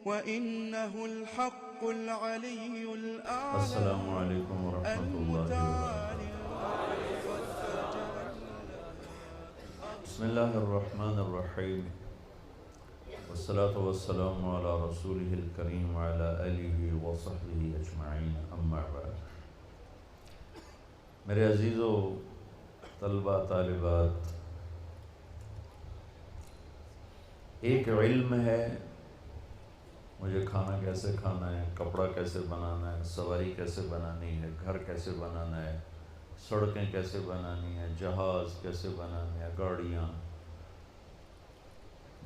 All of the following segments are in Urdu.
وإنه الحق العلي الأعلى السلام علیکم ورحمۃ اللہ وبرکاتہ۔ بسم اللہ الرحمن الرحیم، والصلاة والسلام علی رسولہ الکریم وعلی آلہ وصحبہ اجمعین، اما بعد۔ میرے عزیزو، طلبہ طالبات، ایک علم ہے مجھے کھانا کیسے کھانا ہے، کپڑا کیسے بنانا ہے، سواری کیسے بنانی ہے، گھر کیسے بنانا ہے، سڑکیں کیسے بنانی ہیں، جہاز کیسے بنانے ہیں، گاڑیاں۔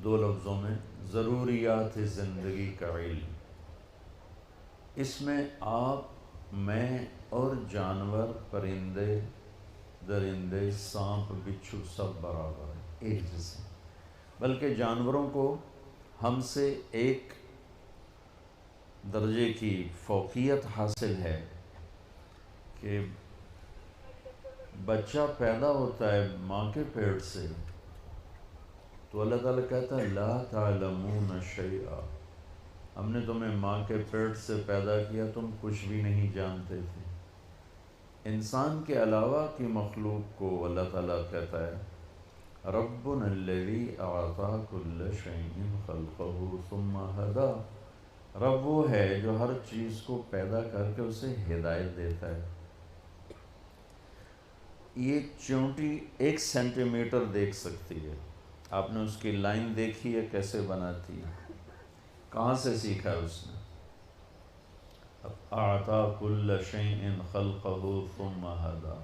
دو لفظوں میں ضروریات زندگی کا علم۔ اس میں آپ، میں اور جانور، پرندے درندے، سانپ بچھو سب برابر ہیں، ایک جیسے۔ بلکہ جانوروں کو ہم سے ایک درجے کی فوقیت حاصل ہے کہ بچہ پیدا ہوتا ہے ماں کے پیٹ سے تو اللہ تعالیٰ کہتا ہے لا تعلمون شیئا، ہم نے تمہیں ماں کے پیٹ سے پیدا کیا، تم کچھ بھی نہیں جانتے تھے۔ انسان کے علاوہ کی مخلوق کو اللہ تعالیٰ کہتا ہے ربنا الذی اعطی کل شیء خلقہ ثم ہدی، رب وہ ہے جو ہر چیز کو پیدا کر کے اسے ہدایت دیتا ہے۔ یہ چونٹی 1 سینٹی میٹر دیکھ سکتی ہے، آپ نے اس کی لائن دیکھی ہے کیسے بناتی ہے، کہاں سے سیکھا ہے اس نے؟ اعطی کل شیء خلقہ ثم ہدی۔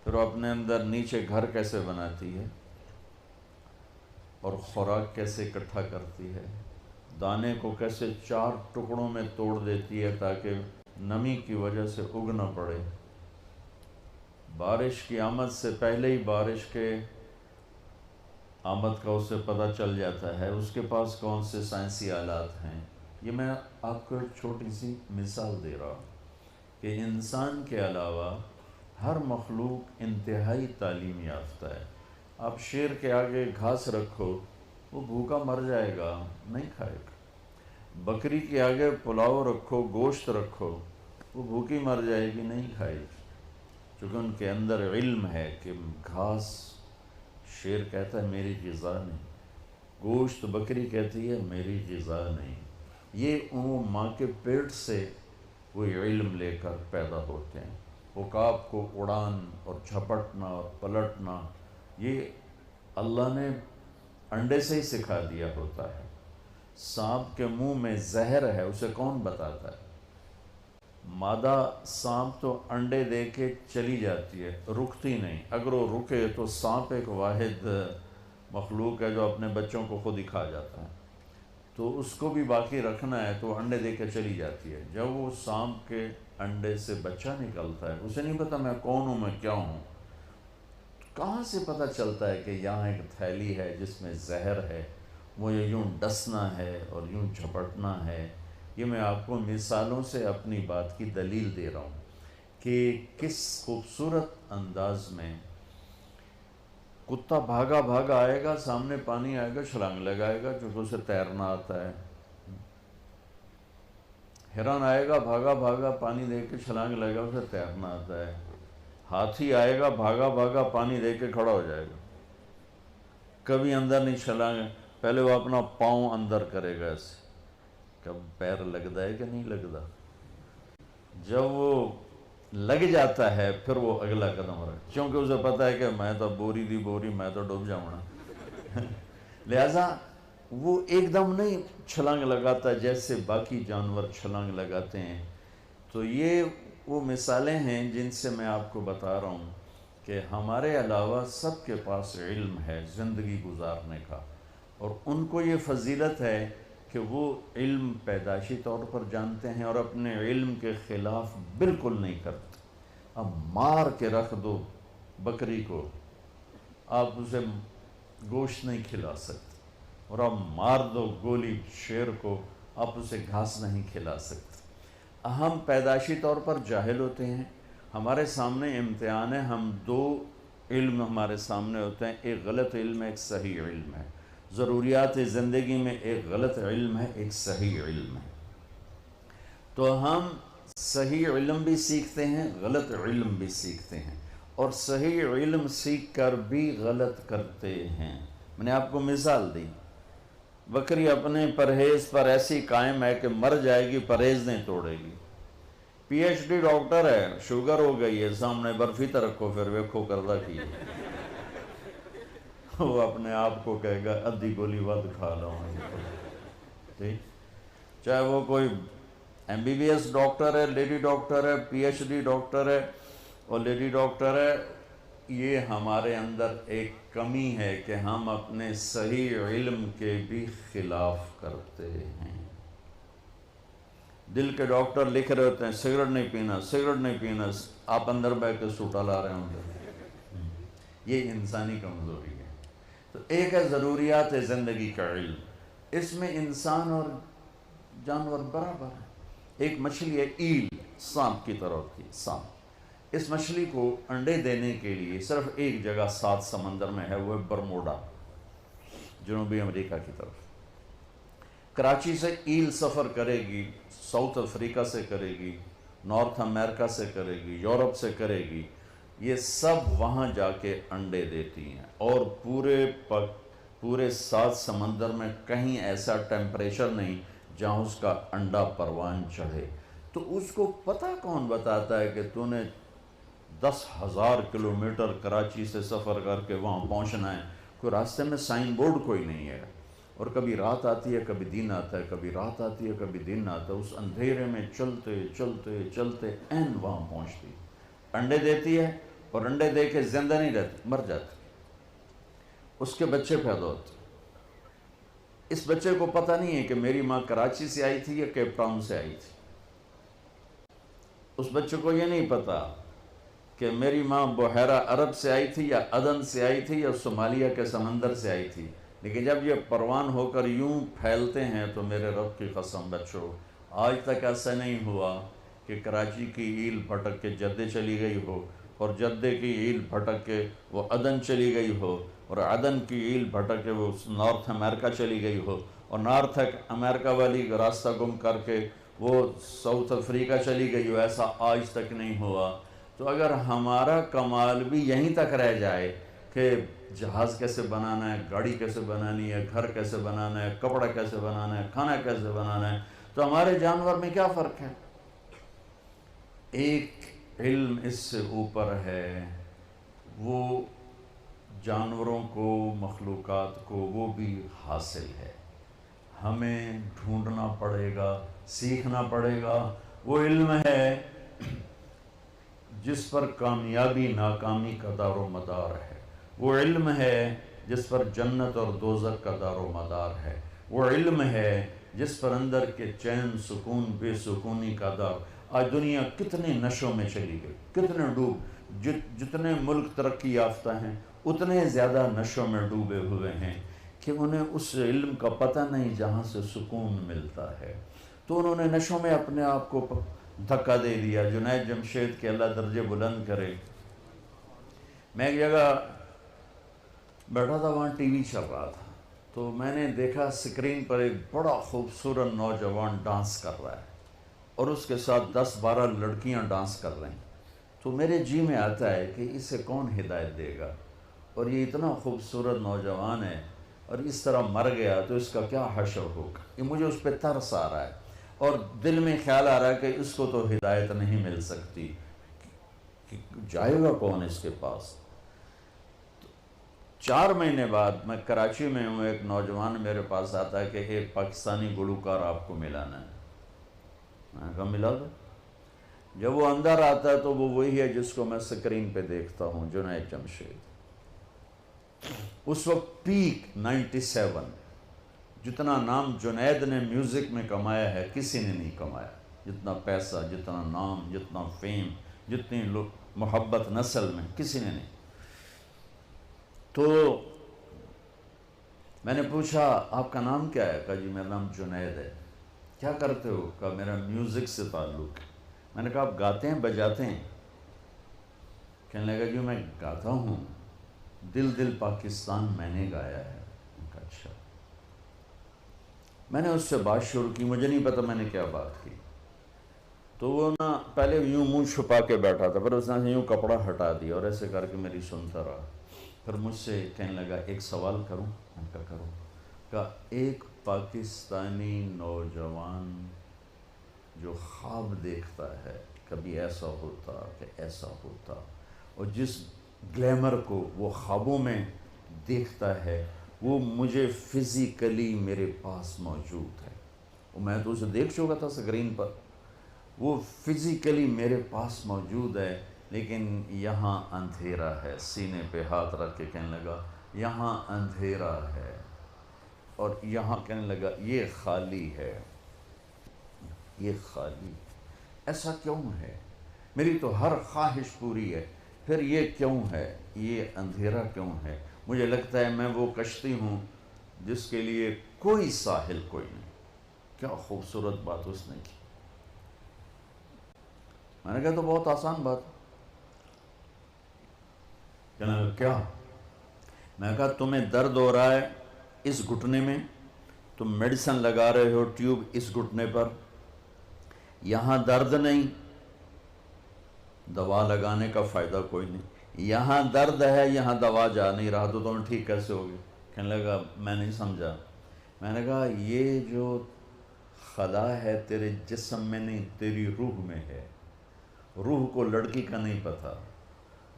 پھر وہ اپنے اندر نیچے گھر کیسے بناتی ہے اور خوراک کیسے اکٹھا کرتی ہے، دانے کو کیسے 4 ٹکڑوں میں توڑ دیتی ہے تاکہ نمی کی وجہ سے اگ نہ پڑے، بارش کی آمد سے پہلے ہی بارش کے آمد کا اسے پتہ چل جاتا ہے، اس کے پاس کون سے سائنسی آلات ہیں۔ یہ میں آپ کو ایک چھوٹی سی مثال دے رہا ہوں کہ انسان کے علاوہ ہر مخلوق انتہائی تعلیم یافتہ ہے۔ آپ شیر کے آگے گھاس رکھو وہ بھوکا مر جائے گا، نہیں کھائے گا۔ بکری کے آگے پلاؤ رکھو، گوشت رکھو، وہ بھوکی مر جائے گی، نہیں کھائے گی، چونکہ ان کے اندر علم ہے کہ گھاس، شیر کہتا ہے میری غذا نہیں، گوشت بکری کہتی ہے میری غذا نہیں۔ یہ وہ ماں کے پیٹ سے وہ علم لے کر پیدا ہوتے ہیں۔ عقاب کو اڑان اور جھپٹنا اور پلٹنا یہ اللہ نے انڈے سے ہی سکھا دیا ہوتا ہے۔ سانپ کے منہ میں زہر ہے، اسے کون بتاتا ہے؟ مادہ سانپ تو انڈے دے کے چلی جاتی ہے، رکتی نہیں، اگر وہ رکے تو سانپ ایک واحد مخلوق ہے جو اپنے بچوں کو خود ہی کھا جاتا ہے، تو اس کو بھی باقی رکھنا ہے تو انڈے دے کے چلی جاتی ہے۔ جب وہ سانپ کے انڈے سے بچہ نکلتا ہے، اسے نہیں پتا میں کون ہوں، میں کیا ہوں، کہاں سے پتہ چلتا ہے کہ یہاں ایک تھیلی ہے جس میں زہر ہے، مجھے یوں ڈسنا ہے اور یوں جھپٹنا ہے۔ یہ میں آپ کو مثالوں سے اپنی بات کی دلیل دے رہا ہوں کہ کس خوبصورت انداز میں کتا بھاگا بھاگا آئے گا، سامنے پانی آئے گا، چھلانگ لگائے گا چونکہ اسے تیرنا آتا ہے۔ ہرن آئے گا بھاگا بھاگا، پانی دے کے چھلانگ لگائے گا، اسے تیرنا آتا ہے۔ ہاتھی آئے گا بھاگا بھاگا، پانی دے کے کھڑا ہو جائے گا، کبھی اندر نہیں چھلانگ، پہلے وہ اپنا پاؤں اندر کرے گا ایسے، کب پیر لگتا ہے کہ نہیں لگتا، جب وہ لگ جاتا ہے پھر وہ اگلا قدم رکھ، چونکہ اسے پتہ ہے کہ میں تو بوری دی بوری، میں تو ڈوب جاؤں گا، لہٰذا وہ ایک دم نہیں چھلانگ لگاتا جیسے باقی جانور چھلانگ لگاتے ہیں۔ تو یہ وہ مثالیں ہیں جن سے میں آپ کو بتا رہا ہوں کہ ہمارے علاوہ سب کے پاس علم ہے زندگی گزارنے کا، اور ان کو یہ فضیلت ہے کہ وہ علم پیدائشی طور پر جانتے ہیں اور اپنے علم کے خلاف بالکل نہیں کرتے۔ اب مار کے رکھ دو بکری کو، آپ اسے گوشت نہیں کھلا سکتے، اور اب مار دو گولی شیر کو، آپ اسے گھاس نہیں کھلا سکتے۔ ہم پیدائشی طور پر جاہل ہوتے ہیں، ہمارے سامنے امتحان ہے، ہم 2 علم ہمارے سامنے ہوتے ہیں، ایک غلط علم ہے، ایک صحیح علم ہے۔ ضروریات زندگی میں ایک غلط علم ہے، ایک صحیح علم ہے۔ تو ہم صحیح علم بھی سیکھتے ہیں، غلط علم بھی سیکھتے ہیں، اور صحیح علم سیکھ کر بھی غلط کرتے ہیں۔ میں نے آپ کو مثال دی، بکری اپنے پرہیز پر ایسی قائم ہے کہ مر جائے گی، پرہیز نہیں توڑے گی۔ پی ایچ ڈی ڈاکٹر ہے، شوگر ہو گئی ہے، سامنے برفی تو رکھو، پھر ویکھو کردہ کی وہ اپنے آپ کو کہے گا ادھی گولی ود کھا لوں۔ ٹھیک، چاہے وہ کوئی M B B S doctor ہے، لیڈی ڈاکٹر ہے، پی ایچ ڈی ڈاکٹر ہے اور لیڈی ڈاکٹر ہے، یہ ہمارے اندر ایک کمی ہے کہ ہم اپنے صحیح علم کے بھی خلاف کرتے ہیں۔ دل کے ڈاکٹر لکھ رہے ہوتے ہیں سگریٹ نہیں پینا، سگریٹ نہیں پینا، آپ اندر بیٹھ کے سوٹا لا رہے ہوں گے۔ یہ انسانی کمزوری ہے۔ تو ایک ہے ضروریات زندگی کا علم، اس میں انسان اور جانور برابر ہیں۔ ایک مچھلی ہے ایل، سانپ کی طرح ہوتی ہے، سانپ۔ اس مچھلی کو انڈے دینے کے لیے صرف ایک جگہ 7 سمندر میں ہے، وہ ہے برموڈا، جنوبی امریکہ کی طرف۔ کراچی سے ایل سفر کرے گی، ساؤتھ افریقہ سے کرے گی، نارتھ امریکہ سے کرے گی، یورپ سے کرے گی، یہ سب وہاں جا کے انڈے دیتی ہیں، اور پورے 7 سمندر میں کہیں ایسا ٹیمپریچر نہیں جہاں اس کا انڈا پروان چڑھے۔ تو اس کو پتہ کون بتاتا ہے کہ تو نے 10,000 کلومیٹر کراچی سے سفر کر کے وہاں پہنچنا ہے؟ کوئی راستے میں سائن بورڈ کوئی نہیں ہے، اور کبھی رات آتی ہے، کبھی دن آتا ہے، کبھی رات آتی ہے، کبھی دن آتا ہے، اس اندھیرے میں چلتے چلتے چلتے این وہاں پہنچتی، انڈے دیتی ہے، اور انڈے دے کے زندہ نہیں رہتی، مر جاتی، اس کے بچے پیدا ہوتے۔ اس بچے کو پتہ نہیں ہے کہ میری ماں کراچی سے آئی تھی یا کیپ ٹاؤن سے آئی تھی۔ اس بچے کو یہ نہیں پتا کہ میری ماں بحیرہ عرب سے آئی تھی یا عدن سے آئی تھی یا صومالیہ کے سمندر سے آئی تھی۔ لیکن جب یہ پروان ہو کر یوں پھیلتے ہیں تو میرے رب کی قسم بچو، آج تک ایسا نہیں ہوا کہ کراچی کی ایل بھٹک کے جدے چلی گئی ہو، اور جدے کی ایل بھٹک کے وہ عدن چلی گئی ہو، اور عدن کی ایل بھٹک کے وہ نارتھ امریکہ چلی گئی ہو، اور نارتھ امریکہ والی راستہ گم کر کے وہ ساؤتھ افریقہ چلی گئی ہو۔ ایسا آج تک نہیں ہوا۔ تو اگر ہمارا کمال بھی یہیں تک رہ جائے کہ جہاز کیسے بنانا ہے، گاڑی کیسے بنانی ہے، گھر کیسے بنانا ہے، کپڑا کیسے بنانا ہے، کھانا کیسے بنانا ہے، تو ہمارے جانور میں کیا فرق ہے؟ ایک علم اس سے اوپر ہے، وہ جانوروں کو، مخلوقات کو وہ بھی حاصل ہے، ہمیں ڈھونڈنا پڑے گا، سیکھنا پڑے گا۔ وہ علم ہے جس پر کامیابی ناکامی کا دار و مدار ہے، وہ علم ہے جس پر جنت اور دوزخ کا دار و مدار ہے، وہ علم ہے جس پر اندر کے چین سکون بے سکونی کا دار۔ آج دنیا کتنے نشوں میں چلی گئی، کتنے جتنے ملک ترقی یافتہ ہیں اتنے زیادہ نشوں میں ڈوبے ہوئے ہیں کہ انہیں اس علم کا پتہ نہیں جہاں سے سکون ملتا ہے۔ تو انہوں نے نشوں میں اپنے آپ کو دھکا دے دیا۔ جنید جمشید کے اللہ درجے بلند کرے، میں ایک جگہ بیٹھا تھا، وہاں ٹی وی چل رہا تھا، تو میں نے دیکھا سکرین پر ایک بڑا خوبصورت نوجوان ڈانس کر رہا ہے، اور اس کے ساتھ 10-12 لڑکیاں ڈانس کر رہی ہیں۔ تو میرے جی میں آتا ہے کہ اسے کون ہدایت دے گا، اور یہ اتنا خوبصورت نوجوان ہے اور اس طرح مر گیا تو اس کا کیا حشر ہوگا۔ یہ مجھے اس پہ ترس آ رہا ہے، اور دل میں خیال آ رہا ہے کہ اس کو تو ہدایت نہیں مل سکتی، کہ جائے گا کون اس کے پاس۔ 4 مہینے بعد میں کراچی میں ہوں، ایک نوجوان میرے پاس آتا ہے کہ ایک پاکستانی گلوکار آپ کو ملانا ہے۔ میں نے کہا ملا دو۔ جب وہ اندر آتا ہے تو وہ وہی ہے جس کو میں سکرین پہ دیکھتا ہوں، جنید جمشید۔ اس وقت پیک 97، جتنا نام جنید نے میوزک میں کمایا ہے کسی نے نہیں کمایا، جتنا پیسہ، جتنا نام، جتنا فیم، جتنی محبت نسل میں کسی نے نہیں۔ تو میں نے پوچھا آپ کا نام کیا ہے؟ کہا جی میرا نام جنید ہے۔ کیا کرتے ہو؟ کہا میرا میوزک سے تعلق ہے۔ میں نے کہا آپ گاتے ہیں بجاتے ہیں؟ کہنے لگا جی میں گاتا ہوں، دل دل پاکستان میں نے گایا ہے۔ میں نے کہا اچھا۔ میں نے اس سے بات شروع کی، مجھے نہیں پتا میں نے کیا بات کی، تو وہ نا پہلے یوں منہ چھپا کے بیٹھا تھا، پھر اس نے یوں کپڑا ہٹا دیا اور ایسے کر کے میری سنتا رہا. پھر مجھ سے کہنے لگا ایک سوال کروں؟ میں کہا کروں. کہا ایک پاکستانی نوجوان جو خواب دیکھتا ہے کبھی ایسا ہوتا کہ ایسا ہوتا، اور جس گلیمر کو وہ خوابوں میں دیکھتا ہے وہ مجھے فزیکلی میرے پاس موجود ہے. اور میں تو اسے دیکھ چکا تھا اسکرین پر، وہ فزیکلی میرے پاس موجود ہے، لیکن یہاں اندھیرا ہے. سینے پہ ہاتھ رکھ کے کہنے لگا یہاں اندھیرا ہے، اور یہاں کہنے لگا یہ خالی ہے، یہ خالی. ایسا کیوں ہے؟ میری تو ہر خواہش پوری ہے، پھر یہ کیوں ہے؟ یہ اندھیرا کیوں ہے؟ مجھے لگتا ہے میں وہ کشتی ہوں جس کے لیے کوئی ساحل کوئی نہیں. کیا خوبصورت بات اس نے کی. میں نے کہا تو بہت آسان بات. کہنے لگا کیا؟ میں نے کہا تمہیں درد ہو رہا ہے اس گھٹنے میں، تم میڈیسن لگا رہے ہو ٹیوب اس گھٹنے پر، یہاں درد نہیں، دوا لگانے کا فائدہ کوئی نہیں. یہاں درد ہے، یہاں دوا جا نہیں رہا، تو تمہیں ٹھیک کیسے ہوگی؟ کہنے لگا میں نہیں سمجھا. میں نے کہا یہ جو خلا ہے تیرے جسم میں نہیں، تیری روح میں ہے. روح کو لڑکی کا نہیں پتہ،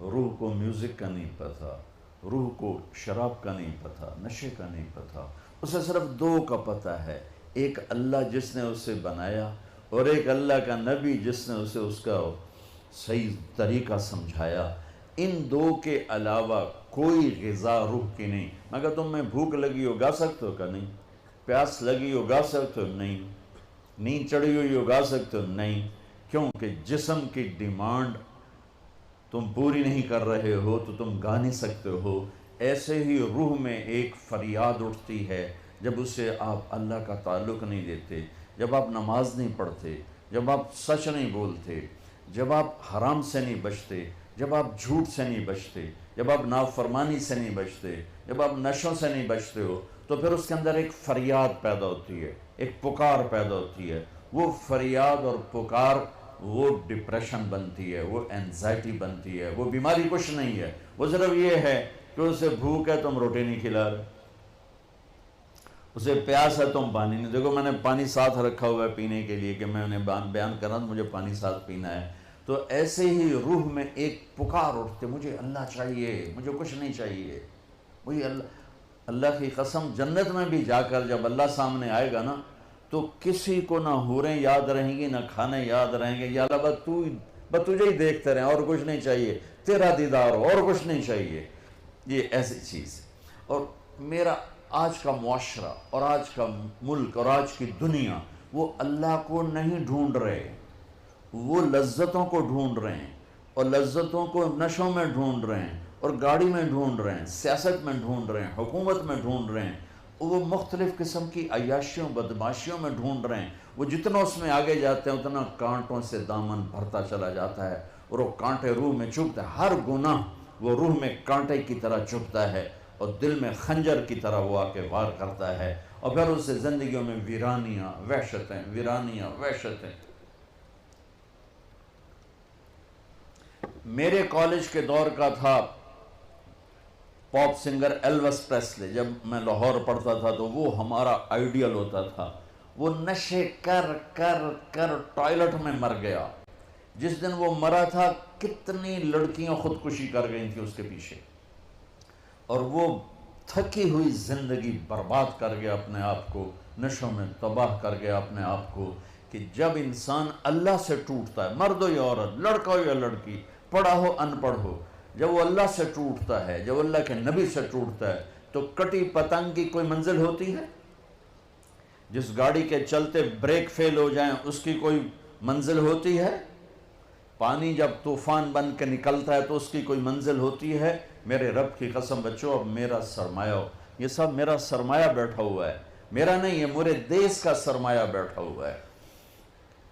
روح کو میوزک کا نہیں پتہ، روح کو شراب کا نہیں پتہ، نشے کا نہیں پتہ. اسے صرف دو کا پتہ ہے، ایک اللہ جس نے اسے بنایا، اور ایک اللہ کا نبی جس نے اسے اس کا صحیح طریقہ سمجھایا. ان دو کے علاوہ کوئی غذا روح کی نہیں. میں کہا تم میں بھوک لگی ہو گا سکتے ہو؟ کہ نہیں. پیاس لگی ہو گا سکتے ہو؟ نہیں. نیند چڑھی ہوئی ہو گا سکتے ہو؟ نہیں. کیونکہ جسم کی ڈیمانڈ تم پوری نہیں کر رہے ہو تو تم گا نہیں سکتے ہو. ایسے ہی روح میں ایک فریاد اٹھتی ہے جب اسے آپ اللہ کا تعلق نہیں دیتے، جب آپ نماز نہیں پڑھتے، جب آپ سچ نہیں بولتے، جب آپ حرام سے نہیں بچتے، جب آپ جھوٹ سے نہیں بچتے، جب آپ نافرمانی سے نہیں بچتے، جب آپ نشوں سے نہیں بچتے ہو، تو پھر اس کے اندر ایک فریاد پیدا ہوتی ہے، ایک پکار پیدا ہوتی ہے. وہ فریاد اور پکار وہ ڈپریشن بنتی ہے، وہ اینزائٹی بنتی ہے. وہ بیماری کچھ نہیں ہے، وہ صرف یہ ہے کہ اسے بھوک ہے تم روٹی نہیں کھلا رہے، اسے پیاس ہے تم پانی نہیں. دیکھو میں نے پانی ساتھ رکھا ہوا ہے پینے کے لیے کہ میں انہیں بیان کر رہا ہوں مجھے پانی ساتھ پینا ہے. تو ایسے ہی روح میں ایک پکار اٹھتے، مجھے اللہ چاہیے، مجھے کچھ نہیں چاہیے. وہی اللہ کی قسم جنت میں بھی جا کر جب اللہ سامنے آئے گا نا تو کسی کو نہ حوریں یاد رہیں گی، نہ کھانے یاد رہیں گے. یا اللہ بس تجھے ہی دیکھتے رہیں، اور کچھ نہیں چاہیے، تیرا دیدار ہو، اور کچھ نہیں چاہیے. یہ ایسی چیز. اور میرا آج کا معاشرہ اور آج کا ملک اور آج کی دنیا وہ اللہ کو نہیں ڈھونڈ رہے، وہ لذتوں کو ڈھونڈ رہے ہیں، اور لذتوں کو نشوں میں ڈھونڈ رہے ہیں، اور گاڑی میں ڈھونڈ رہے ہیں، سیاست میں ڈھونڈ رہے ہیں، حکومت میں ڈھونڈ رہے ہیں، وہ مختلف قسم کی عیاشیوں بدماشیوں میں ڈھونڈ رہے ہیں. وہ جتنا اس میں آگے جاتے ہیں اتنا کانٹوں سے دامن بھرتا چلا جاتا ہے، اور وہ کانٹے روح میں چبھتے ہیں. ہر گناہ وہ روح میں کانٹے کی طرح چبھتا ہے، اور دل میں خنجر کی طرح وہ آ کے وار کرتا ہے، اور پھر اس سے زندگیوں میں ویرانیاں وحشتیں، ویرانیاں وحشتیں. میرے کالج کے دور کا تھا پاپ سنگر ایلوس پریسلے. جب میں لاہور پڑھتا تھا تو وہ ہمارا آئیڈیل ہوتا تھا. وہ نشے کر کر کر ٹوائلٹ میں مر گیا. جس دن وہ مرا تھا کتنی لڑکیاں خودکشی کر گئی تھیں اس کے پیچھے، اور وہ تھکی ہوئی زندگی برباد کر گیا اپنے آپ کو، نشوں میں تباہ کر گیا اپنے آپ کو. کہ جب انسان اللہ سے ٹوٹتا ہے، مرد ہو یا عورت، لڑکا ہو یا لڑکی، پڑھا ہو ان پڑھ ہو، جب وہ اللہ سے ٹوٹتا ہے، جب اللہ کے نبی سے ٹوٹتا ہے، تو کٹی پتنگ کی کوئی منزل ہوتی ہے؟ جس گاڑی کے چلتے بریک فیل ہو جائیں اس کی کوئی منزل ہوتی ہے؟ پانی جب طوفان بن کے نکلتا ہے تو اس کی کوئی منزل ہوتی ہے؟ میرے رب کی قسم بچو، اب میرا سرمایہ ہو، یہ سب میرا سرمایہ بیٹھا ہوا ہے، میرا نہیں ہے، میرے دیس کا سرمایہ بیٹھا ہوا ہے.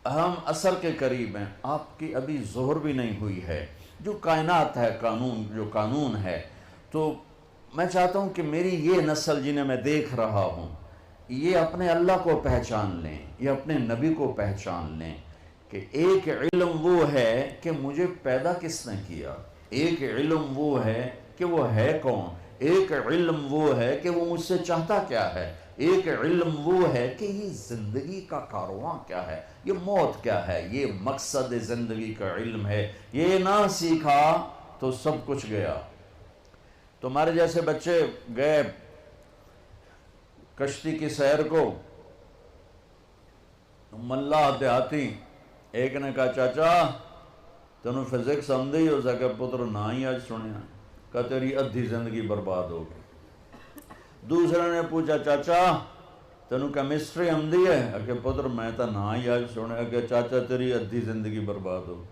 ہم عصر کے قریب ہیں، آپ کی ابھی ظہر بھی نہیں ہوئی ہے. جو کائنات ہے، جو قانون ہے، تو میں چاہتا ہوں کہ میری یہ نسل جنہیں میں دیکھ رہا ہوں، یہ اپنے اللہ کو پہچان لیں، یہ اپنے نبی کو پہچان لیں کہ ایک علم وہ ہے کہ مجھے پیدا کس نے کیا، ایک علم وہ ہے کہ وہ ہے کون، ایک علم وہ ہے کہ وہ مجھ سے چاہتا کیا ہے، ایک علم وہ ہے کہ یہ زندگی کا کارواں کیا ہے، یہ موت کیا ہے، یہ مقصد زندگی کا علم ہے۔ یہ نہ سیکھا تو سب کچھ گیا۔ تمہارے جیسے بچے گئے کشتی کی سیر کو، ملا دیہاتی ایک نے کہا چاچا تینوں فزکس آندی ہو سکے پتر نہ ہی آج سنیا، کہا تیری ادھی زندگی برباد ہو گئی۔ دوسرے نے پوچھا چاچا تینوں کیمسٹری آندی ہے، کہ پتر میں تو نہ ہی آج سنیا، کہ چاچا تیری ادھی زندگی برباد ہو۔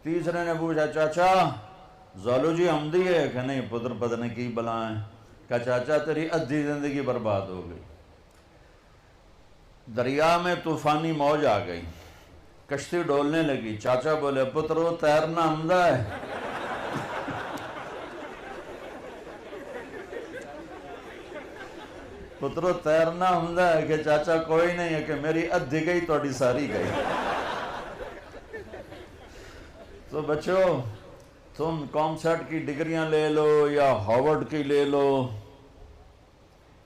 تیسرے نے پوچھا چاچا زالوجی آندی ہے، کہ نہیں پتر پتہ نہیں کی بلا ہے، کہا چاچا تیری ادھی زندگی برباد ہو گئی۔ دریا میں طوفانی موج آ گئی، کشتی ڈولنے لگی، چاچا بولے پتر وہ تیرنا آمدہ ہے، پتر تیرنا آمدہ ہے، کہ چاچا کوئی نہیں ہے، کہ میری ادھی گئی توڑی ساری گئی۔ تو بچو تم کامسیٹ کی ڈگریاں لے لو یا ہارورڈ کی لے لو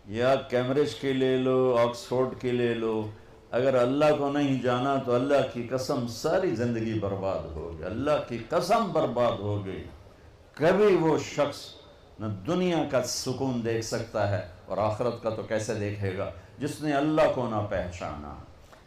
یا کیمبرج کی لے لو، آکسفورڈ کی لے لو، اگر اللہ کو نہیں جانا تو اللہ کی قسم ساری زندگی برباد ہو گئی، اللہ کی قسم برباد ہو گئی۔ کبھی وہ شخص نہ دنیا کا سکون دیکھ سکتا ہے اور آخرت کا تو کیسے دیکھے گا جس نے اللہ کو نہ پہچانا۔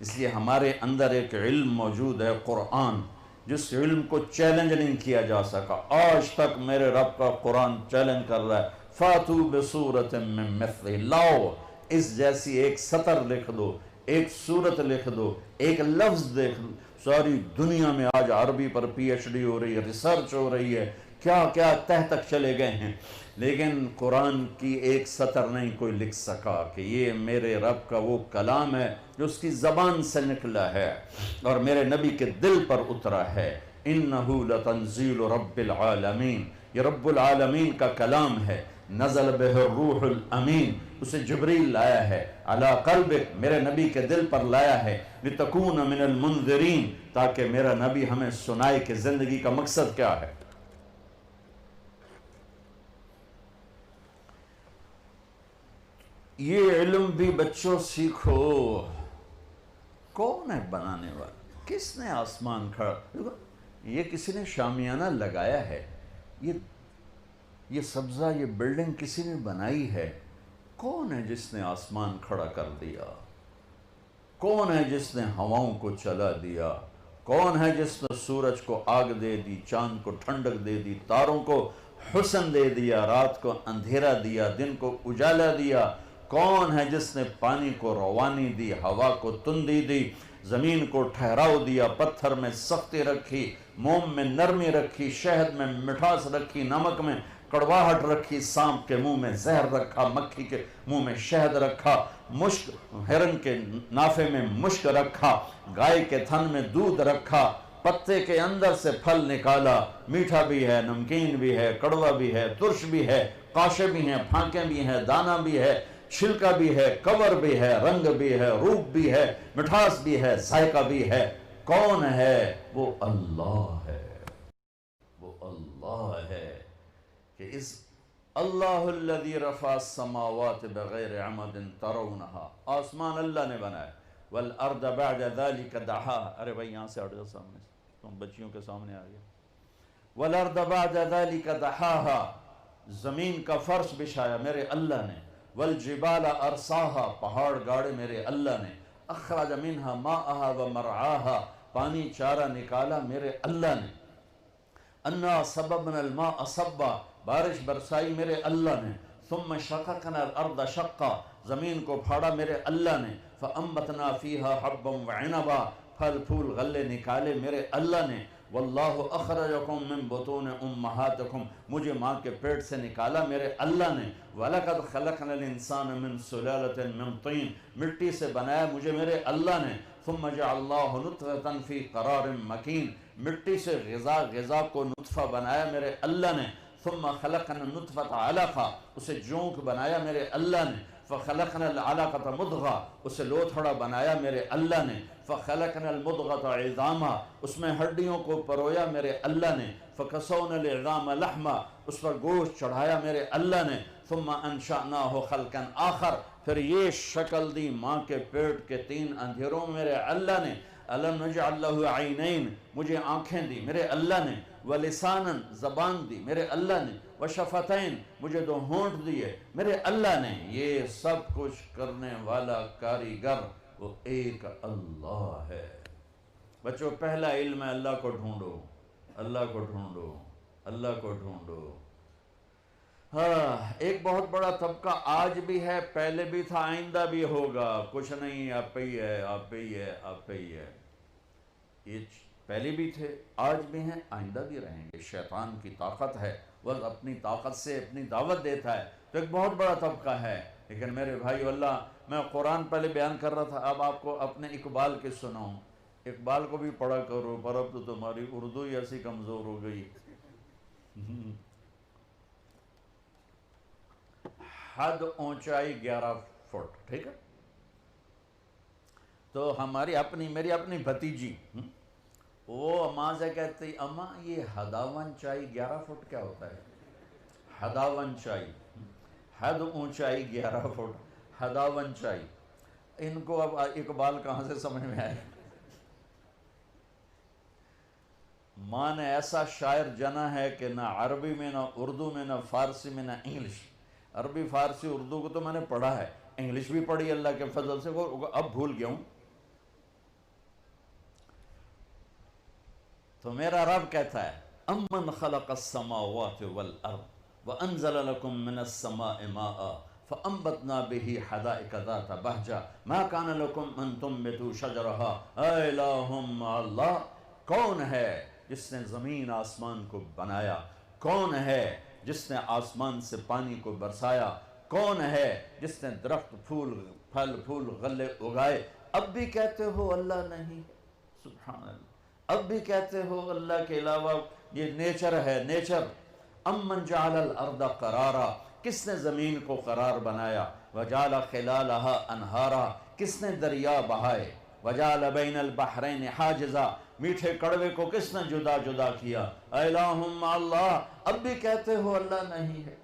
اس لیے ہمارے اندر ایک علم موجود ہے، قرآن، جس علم کو چیلنج نہیں کیا جا سکا۔ آج تک میرے رب کا قرآن چیلنج کر رہا ہے، فاتو بصورت من مثلہ، لاؤ اس جیسی ایک سطر لکھ دو، ایک صورت لکھ دو، ایک لفظ دیکھ دو۔ ساری دنیا میں آج عربی پر پی ایچ ڈی ہو رہی ہے، ریسرچ ہو رہی ہے، کیا کیا تہ تک چلے گئے ہیں، لیکن قرآن کی ایک سطر نہیں کوئی لکھ سکا کہ یہ میرے رب کا وہ کلام ہے جو اس کی زبان سے نکلا ہے اور میرے نبی کے دل پر اترا ہے۔ اِنَّهُ لَتَنزِيلُ رَبِّ الْعَالَمِينَ، یہ رب العالمین کا کلام ہے۔ نزل بہ الروح الامین، اسے جبریل لایا ہے، علی قلبک، میرے نبی کے دل پر لایا ہے، لتکون من المنذرین، تاکہ میرا نبی ہمیں سنائے کہ زندگی کا مقصد کیا ہے۔ یہ علم بھی بچوں سیکھو۔ کون ہے بنانے والا؟ کس نے آسمان کھڑا؟ یہ کسی نے شامیانہ لگایا ہے، یہ سبزہ، یہ بلڈنگ کسی نے بنائی ہے۔ کون ہے جس نے آسمان کھڑا کر دیا؟ کون ہے جس نے ہواؤں کو چلا دیا؟ کون ہے جس نے سورج کو آگ دے دی، چاند کو ٹھنڈک دے دی، تاروں کو حسن دے دیا، رات کو اندھیرا دیا، دن کو اجالا دیا؟ کون ہے جس نے پانی کو روانی دی، ہوا کو تندی دی، زمین کو ٹھہراؤ دیا، پتھر میں سختی رکھی، موم میں نرمی رکھی، شہد میں مٹھاس رکھی، نمک میں کڑواہٹ رکھی، سانپ کے منہ میں زہر رکھا، مکھی کے منہ میں شہد رکھا، مشک، ہرن کے نافے میں مشک رکھا، گائے کے تھن میں دودھ رکھا، پتے کے اندر سے پھل نکالا، میٹھا بھی ہے، نمکین بھی ہے، کڑوا بھی ہے، ترش بھی ہے، قاشے بھی ہیں، پھانکیں بھی ہیں، دانہ بھی ہے، چھلکا بھی ہے، کور بھی ہے، رنگ بھی ہے، روپ بھی ہے، مٹھاس بھی ہے، ذائقہ بھی ہے۔ کون ہے؟ وہ اللہ ہے، وہ اللہ ہے کہ اس اللہ الذی رفع السماوات بغیر عمد ترونہا، آسمان اللہ نے بنایا، والارض بعد ذلك دحاہا، ارے بھائی یہاں سے ہٹ جاؤ سامنے سے، تم بچیوں کے سامنے آ گیا۔ والارض بعد ذلك دحاہا، زمین کا فرش بچھایا میرے اللہ نے، والجبال ارساہا، پہاڑ گاڑے میرے اللہ نے، اخرج منہا ماءہا ومرعاہا، پانی چارہ نکالا میرے اللہ نے، انا سببنا الماء صبا، بارش برسائی میرے اللہ نے، ثم شققنا الارض شقا، زمین کو پھاڑا میرے اللہ نے، فانبتنا فیہا حبا وعنبا، پھل پھول غلے نکالے میرے اللہ نے، واللہ اخرجکم من بطون امہاتکم، مجھے ماں کے پیٹ سے نکالا میرے اللہ نے، وَلَقَدْ خَلَقْنَا الْإِنسَانَ مِن سُلَالَةٍ مِن طِينٍ، مٹی سے بنایا مجھے میرے اللہ نے، ثم جعلناہ نطفۃ فی قرار مکین، مٹی سے غذا کو نطفہ بنایا میرے اللہ نے، ثم خلقنا النطفۃ علقہ، اسے جونک بنایا میرے اللہ نے، فخلقنا العلقۃ مضغہ، اسے لوتھڑا بنایا میرے اللہ نے، فخلقنا المضغۃ عظاما، اس میں ہڈیوں کو پرویا میرے اللہ نے، فکسونا العظام لحما، اس پر گوشت چڑھایا میرے اللہ نے، ثم انشأناہ خلقا آخر، پھر یہ شکل دی ماں کے پیٹ کے 3 اندھیروں میں میرے اللہ نے، الم نجعل لہ عینین، مجھے آنکھیں دی میرے اللہ نے، ولسانا، زبان دی میرے اللہ نے، وشفتین، مجھے 2 ہونٹ دیے میرے اللہ نے۔ یہ سب کچھ کرنے والا کاریگر وہ ایک اللہ ہے۔ بچوں، پہلا علم ہے اللہ کو ڈھونڈو، اللہ کو ڈھونڈو، اللہ کو ڈھونڈو۔ ہاں، ایک بہت بڑا طبقہ آج بھی ہے، پہلے بھی تھا، آئندہ بھی ہوگا، کچھ نہیں، آپ پہ ہی ہے، آپ پہ ہی ہے، آپ پہ ہی ہے۔ یہ پہلے بھی تھے، آج بھی ہیں، آئندہ بھی رہیں گے۔ شیطان کی طاقت ہے، وہ اپنی طاقت سے اپنی دعوت دیتا ہے، تو ایک بہت بڑا طبقہ ہے۔ لیکن میرے بھائی اللہ، میں قرآن پہلے بیان کر رہا تھا، اب آپ کو اپنے اقبال کے سناؤں۔ اقبال کو بھی پڑھا کرو، پر اب تو تمہاری اردو ہی ایسی کمزور ہو گئی۔ حد اونچائی 11 فٹ، ٹھیک ہے؟ تو ہماری میری اپنی بھتیجی وہ اماں سے کہتی، اماں یہ حداون چائی 11 فٹ کیا ہوتا ہے؟ حداون چائی، حد اونچائی 11 فٹ، حداون چائی۔ ان کو اب اقبال کہاں سے سمجھ میں آئے؟ ماں نے ایسا شاعر جنا ہے کہ نہ عربی میں، نہ اردو میں، نہ فارسی میں، نہ انگلش۔ عربی، فارسی، اردو کو تو میں نے پڑھا ہے، انگلش بھی پڑھی اللہ کے فضل سے، وہ اب بھول گیا ہوں۔ تو میرا رب کہتا ہے، امن خلق السماوات والارض وانزل لكم من السماء ماء فانبتنا به حدائق ذات بہجہ ما كان لكم ان تنبتوا شجرها اے الہم اللہ، کون ہے جس نے زمین آسمان کو بنایا؟ کون ہے جس نے آسمان سے پانی کو برسایا؟ کون ہے جس نے درخت، پھول، پھل، پھول، غلے اگائے؟ اب بھی کہتے ہو اللہ نہیں؟ سبحان اللہ، اب بھی کہتے ہو اللہ کے علاوہ یہ نیچر ہے، نیچر۔ امن جعل الارض قرارا، کس نے زمین کو قرار بنایا؟ وجعل خلالها انہارا، کس نے دریا بہائے؟ وجعل بین البحرین حاجزا، میٹھے کڑوے کو کس نے جدا جدا کیا؟ الہم اللہ، اب بھی کہتے ہو اللہ نہیں ہے؟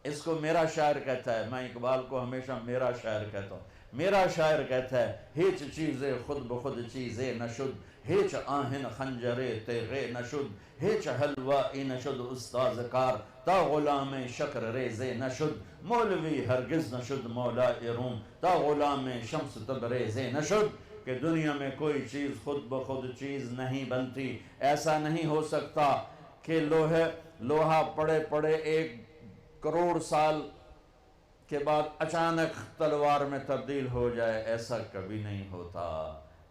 اس کو میرا شاعر کہتا ہے، میں اقبال کو ہمیشہ میرا شاعر کہتا ہوں۔ میرا شاعر کہتا ہے، ہیچ چیزیں خود بخود چیزیں نشد، ہیچ آہن خنجرے تیغے نشد، ہیچ حلوائی نشد استاذ کار، تا غلام شکر ریزے نشد، مولوی ہرگز نشد مولا روم، تا غلام شمس تبریزے نشد۔ کہ دنیا میں کوئی چیز خود بخود چیز نہیں بنتی، ایسا نہیں ہو سکتا کہ لوہا پڑے پڑے 1 کروڑ سال کے بعد اچانک تلوار میں تبدیل ہو جائے، ایسا کبھی نہیں ہوتا،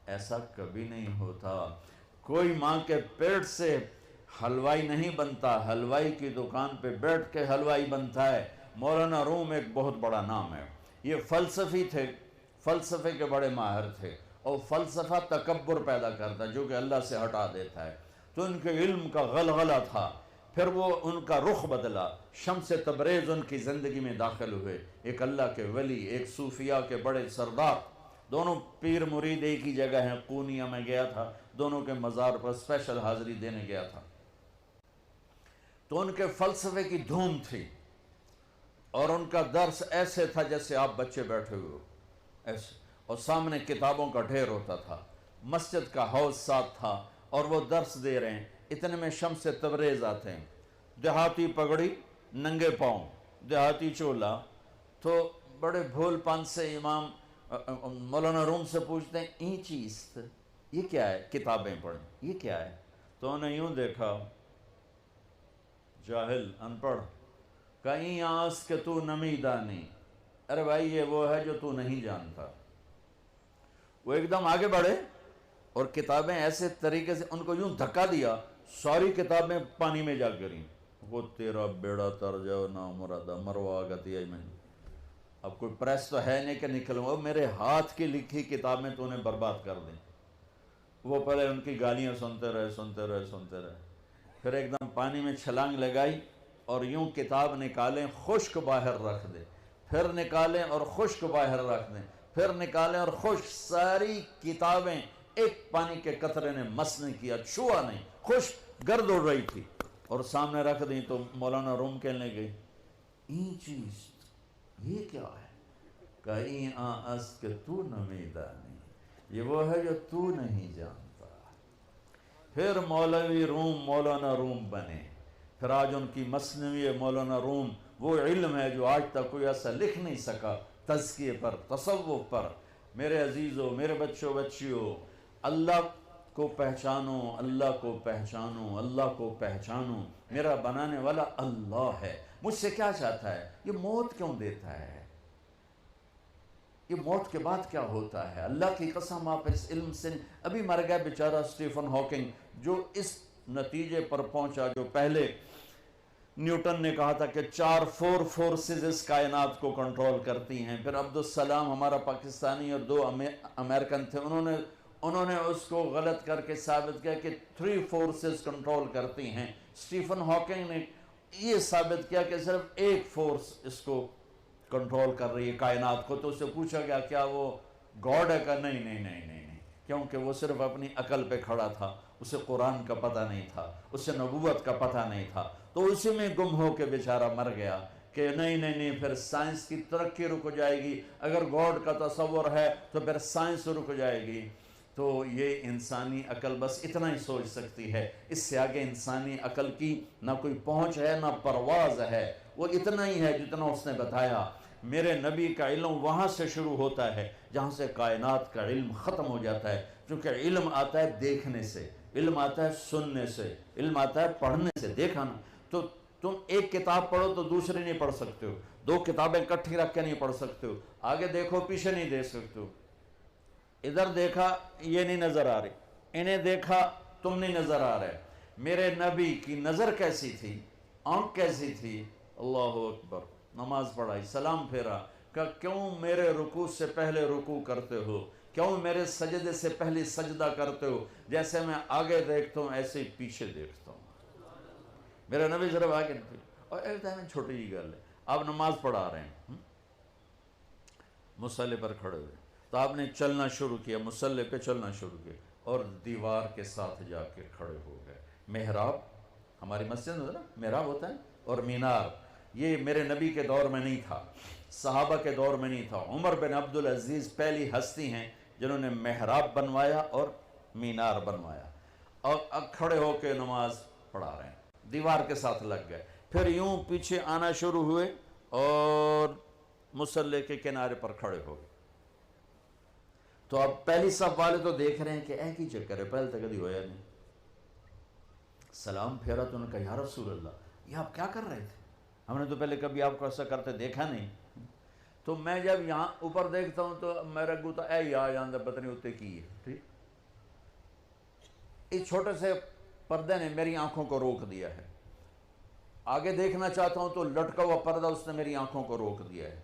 ایسا کبھی نہیں ہوتا۔ کوئی ماں کے پیٹ سے حلوائی نہیں بنتا، حلوائی کی دکان پہ بیٹھ کے حلوائی بنتا ہے۔ مولانا روم ایک بہت بڑا نام ہے، یہ فلسفی تھے، فلسفے کے بڑے ماہر تھے، اور فلسفہ تکبر پیدا کرتا ہے جو کہ اللہ سے ہٹا دیتا ہے، تو ان کے علم کا غلغلہ تھا۔ پھر وہ ان کا رخ بدلا، شمس تبریز ان کی زندگی میں داخل ہوئے، ایک اللہ کے ولی، ایک صوفیاء کے بڑے سردار، دونوں پیر مرید ایک ہی جگہ ہیں۔ قونیہ میں گیا تھا، دونوں کے مزار پر اسپیشل حاضری دینے گیا تھا، تو ان کے فلسفے کی دھوم تھی، اور ان کا درس ایسے تھا جیسے آپ بچے بیٹھے ہوئے ہو ایسے، اور سامنے کتابوں کا ڈھیر ہوتا تھا، مسجد کا حوض ساتھ تھا، اور وہ درس دے رہے ہیں، اتنے میں شمس تبریز آتے ہیں، دیہاتی پگڑی، ننگے پاؤں، دیہاتی چولا، تو بڑے بھول پن سے امام مولانا روم سے پوچھتے ہیں، این چیز یہ کیا ہے؟ کتابیں پڑھیں، یہ کیا ہے؟ تو انہیں یوں دیکھا، جاہل، ان پڑھ، کہیں آس کہ تو نمی دانی، ارے بھائی یہ وہ ہے جو تو نہیں جانتا۔ وہ ایک دم آگے بڑھے اور کتابیں ایسے طریقے سے ان کو یوں دھکا دیا، ساری کتابیں پانی میں جا گریں۔ وہ تیرا بیڑا تر جاؤ نا مرادہ، مروا گتی ہے میں، اب کوئی پریس تو ہے نہیں کہ نکلوں، وہ میرے ہاتھ کی لکھی کتابیں تو انہیں برباد کر دیں۔ وہ پہلے ان کی گالیاں سنتے رہے، سنتے رہے، سنتے رہے، پھر ایک دم پانی میں چھلانگ لگائی اور یوں کتاب نکالیں، خشک باہر رکھ دے، پھر نکالیں اور خشک باہر رکھ دیں، پھر نکالیں اور خشک، ساری کتابیں ایک پانی کے قطرے نے مس نہیں کیا، چھوا نہیں، خشک گرد اڑ رہی تھی، اور سامنے رکھ دیں تو مولانا روم کہنے گئے این چیز یہ کیا ہے؟ کہیں اس کہ تو نمیدانی، یہ وہ ہے جو تو نہیں جانتا۔ پھر مولوی روم مولانا روم بنے، پھر آج ان کی مثنوی مولانا روم وہ علم ہے جو آج تک کوئی ایسا لکھ نہیں سکا تزکیے پر، تصوف پر۔ میرے عزیزوں، میرے بچوں بچیوں، اللہ کو پہچانو، اللہ کو پہچانو، اللہ کو پہچانو۔ میرا بنانے والا اللہ ہے، مجھ سے کیا چاہتا ہے؟ یہ موت کیوں دیتا ہے؟ یہ موت کے بعد کیا ہوتا ہے؟ اللہ کی قسم آپ اس علم سے، ابھی مر گیا بیچارہ اسٹیفن ہاکنگ، جو اس نتیجے پر پہنچا جو پہلے نیوٹن نے کہا تھا کہ 4 فورسز اس کائنات کو کنٹرول کرتی ہیں، پھر عبدالسلام ہمارا پاکستانی اور 2 امریکن تھے، انہوں نے اس کو غلط کر کے ثابت کیا کہ 3 فورسز کنٹرول کرتی ہیں۔ اسٹیفن ہاکنگ نے یہ ثابت کیا کہ صرف ایک فورس اس کو کنٹرول کر رہی ہے کائنات کو۔ تو اس سے پوچھا گیا کیا وہ گاڈ ہے؟ کہ نہیں، کیونکہ وہ صرف اپنی عقل پہ کھڑا تھا، اسے قرآن کا پتہ نہیں تھا، اسے نبوت کا پتہ نہیں تھا، تو اسی میں گم ہو کے بیچارہ مر گیا کہ نہیں، پھر سائنس کی ترقی رک جائے گی، اگر گاڈ کا تصور ہے تو پھر سائنس رک جائے گی۔ تو یہ انسانی عقل بس اتنا ہی سوچ سکتی ہے، اس سے آگے انسانی عقل کی نہ کوئی پہنچ ہے نہ پرواز ہے، وہ اتنا ہی ہے جتنا اس نے بتایا۔ میرے نبی کا علم وہاں سے شروع ہوتا ہے جہاں سے کائنات کا علم ختم ہو جاتا ہے، کیونکہ علم آتا ہے دیکھنے سے، علم آتا ہے سننے سے، علم آتا ہے پڑھنے سے۔ دیکھا نا، تو تم ایک کتاب پڑھو تو دوسری نہیں پڑھ سکتے ہو، 2 کتابیں کٹھی رکھ کے نہیں پڑھ سکتے ہو، آگے دیکھو پیچھے نہیں دیکھ سکتے ہو، ادھر دیکھا یہ نہیں نظر آ رہی، انہیں دیکھا تم نہیں نظر آ رہے۔ میرے نبی کی نظر کیسی تھی، آنکھ کیسی تھی؟ اللہ اکبر، نماز پڑھائی، سلام پھیرا، کہ کیوں میرے رکوع سے پہلے رکوع کرتے ہو، کیوں میرے سجدے سے پہلے سجدہ کرتے ہو، جیسے میں آگے دیکھتا ہوں ایسے ہی پیچھے دیکھتا ہوں۔ میرے نبی صرف آگے نہیں تھے۔ اور ایک دائم چھوٹی جی گل ہے، آپ نماز پڑھا رہے ہیں، مصلی پر کھڑے ہوئے، تو آپ نے چلنا شروع کیا، مصلی پہ چلنا شروع کیا، اور دیوار کے ساتھ جا کے کھڑے ہو گئے۔ محراب ہماری مسجد میں نا محراب ہوتا ہے، اور مینار، یہ میرے نبی کے دور میں نہیں تھا، صحابہ کے دور میں نہیں تھا۔ عمر بن عبدالعزیز پہلی ہستی ہیں جنہوں نے محراب بنوایا اور مینار بنوایا، اور اب کھڑے ہو کے نماز پڑھا رہے ہیں، دیوار کے ساتھ لگ گئے، پھر یوں پیچھے آنا شروع ہوئے اور مصلی کے کنارے پر کھڑے ہو گئے۔ تو اب پہلی صف والے تو دیکھ رہے ہیں کہ ایک ہی چکر ہے، پہلے تک کبھی ہویا نہیں۔ سلام پھیرا تو انہوں نے کہا یا رسول اللہ، یہ آپ کیا کر رہے تھے؟ ہم نے تو پہلے کبھی آپ کو ایسا کرتے دیکھا نہیں۔ تو میں جب یہاں اوپر دیکھتا ہوں تو میرا گوتا اے یا جاندہ پتہ نہیں ہوتے کی ہے، ٹھیک؟ اس چھوٹے سے پردے نے میری آنکھوں کو روک دیا ہے، آگے دیکھنا چاہتا ہوں تو لٹکا ہوا پردہ اس نے میری آنکھوں کو روک دیا ہے۔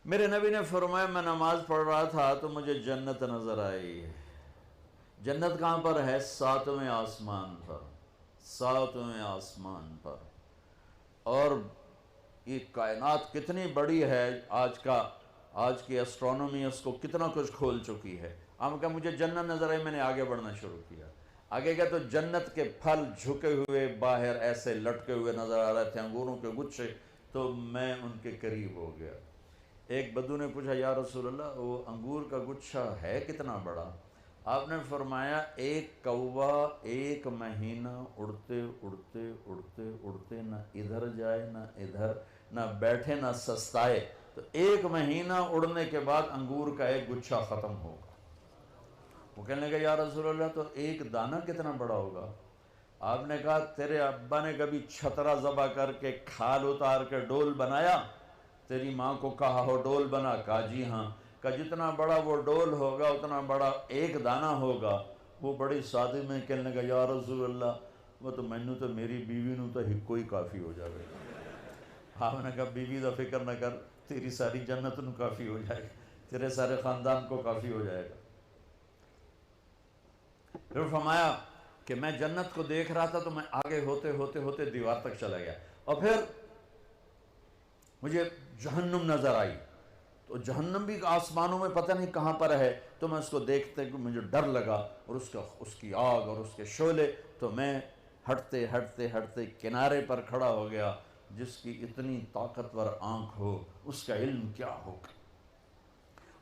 میرے نبی نے فرمایا میں نماز پڑھ رہا تھا تو مجھے جنت نظر آئی۔ جنت کہاں پر ہے؟ 7ویں آسمان پر، 7ویں آسمان پر۔ اور یہ کائنات کتنی بڑی ہے، آج کی اسٹرونومی اس کو کتنا کچھ کھول چکی ہے۔ ہم کہا مجھے جنت نظر آئی، میں نے آگے بڑھنا شروع کیا، آگے گیا تو جنت کے پھل جھکے ہوئے باہر ایسے لٹکے ہوئے نظر آ رہے تھے، انگوروں کے گچھے، تو میں ان کے قریب ہو گیا۔ ایک بدو نے پوچھا یا رسول اللہ وہ انگور کا گچھا ہے کتنا بڑا؟ آپ نے فرمایا ایک کوا 1 مہینہ اڑتے اڑتے اڑتے اڑتے نہ ادھر جائے نہ ادھر، نہ بیٹھے نہ سستائے، تو 1 مہینہ اڑنے کے بعد انگور کا ایک گچھا ختم ہوگا۔ وہ کہنے لگا یا رسول اللہ تو ایک دانہ کتنا بڑا ہوگا؟ آپ نے کہا تیرے ابا نے کبھی چھترا ذبح کر کے کھال اتار کے ڈول بنایا؟ تیری ماں کو کہا ہو ڈول بنا؟ کہا جی ہاں۔ کہا جتنا بڑا وہ ڈول ہوگا اتنا بڑا ایک دانہ ہوگا۔ وہ بڑی سادی میں کہنے لگا یا رسول اللہ وہ تو مینو تو میری بیوی نو تو ہکو ہی کافی ہو جائے گا۔ آپ نے کہا بیوی دا فکر نہ کر، تیری ساری جنت نو کافی ہو جائے گا، تیرے سارے خاندان کو کافی ہو جائے گا۔ پھر فرمایا کہ میں جنت کو دیکھ رہا تھا تو میں آگے ہوتے ہوتے ہوتے دیوار تک چلا گیا، اور پھر مجھے جہنم نظر آئی، تو جہنم بھی آسمانوں میں پتہ نہیں کہاں پر ہے، تو میں اس کو دیکھتے کہ مجھے ڈر لگا، اور اس کی آگ اور اس کے شعلے، تو میں ہٹتے ہٹتے ہٹتے کنارے پر کھڑا ہو گیا۔ جس کی اتنی طاقتور آنکھ ہو اس کا علم کیا ہوگا۔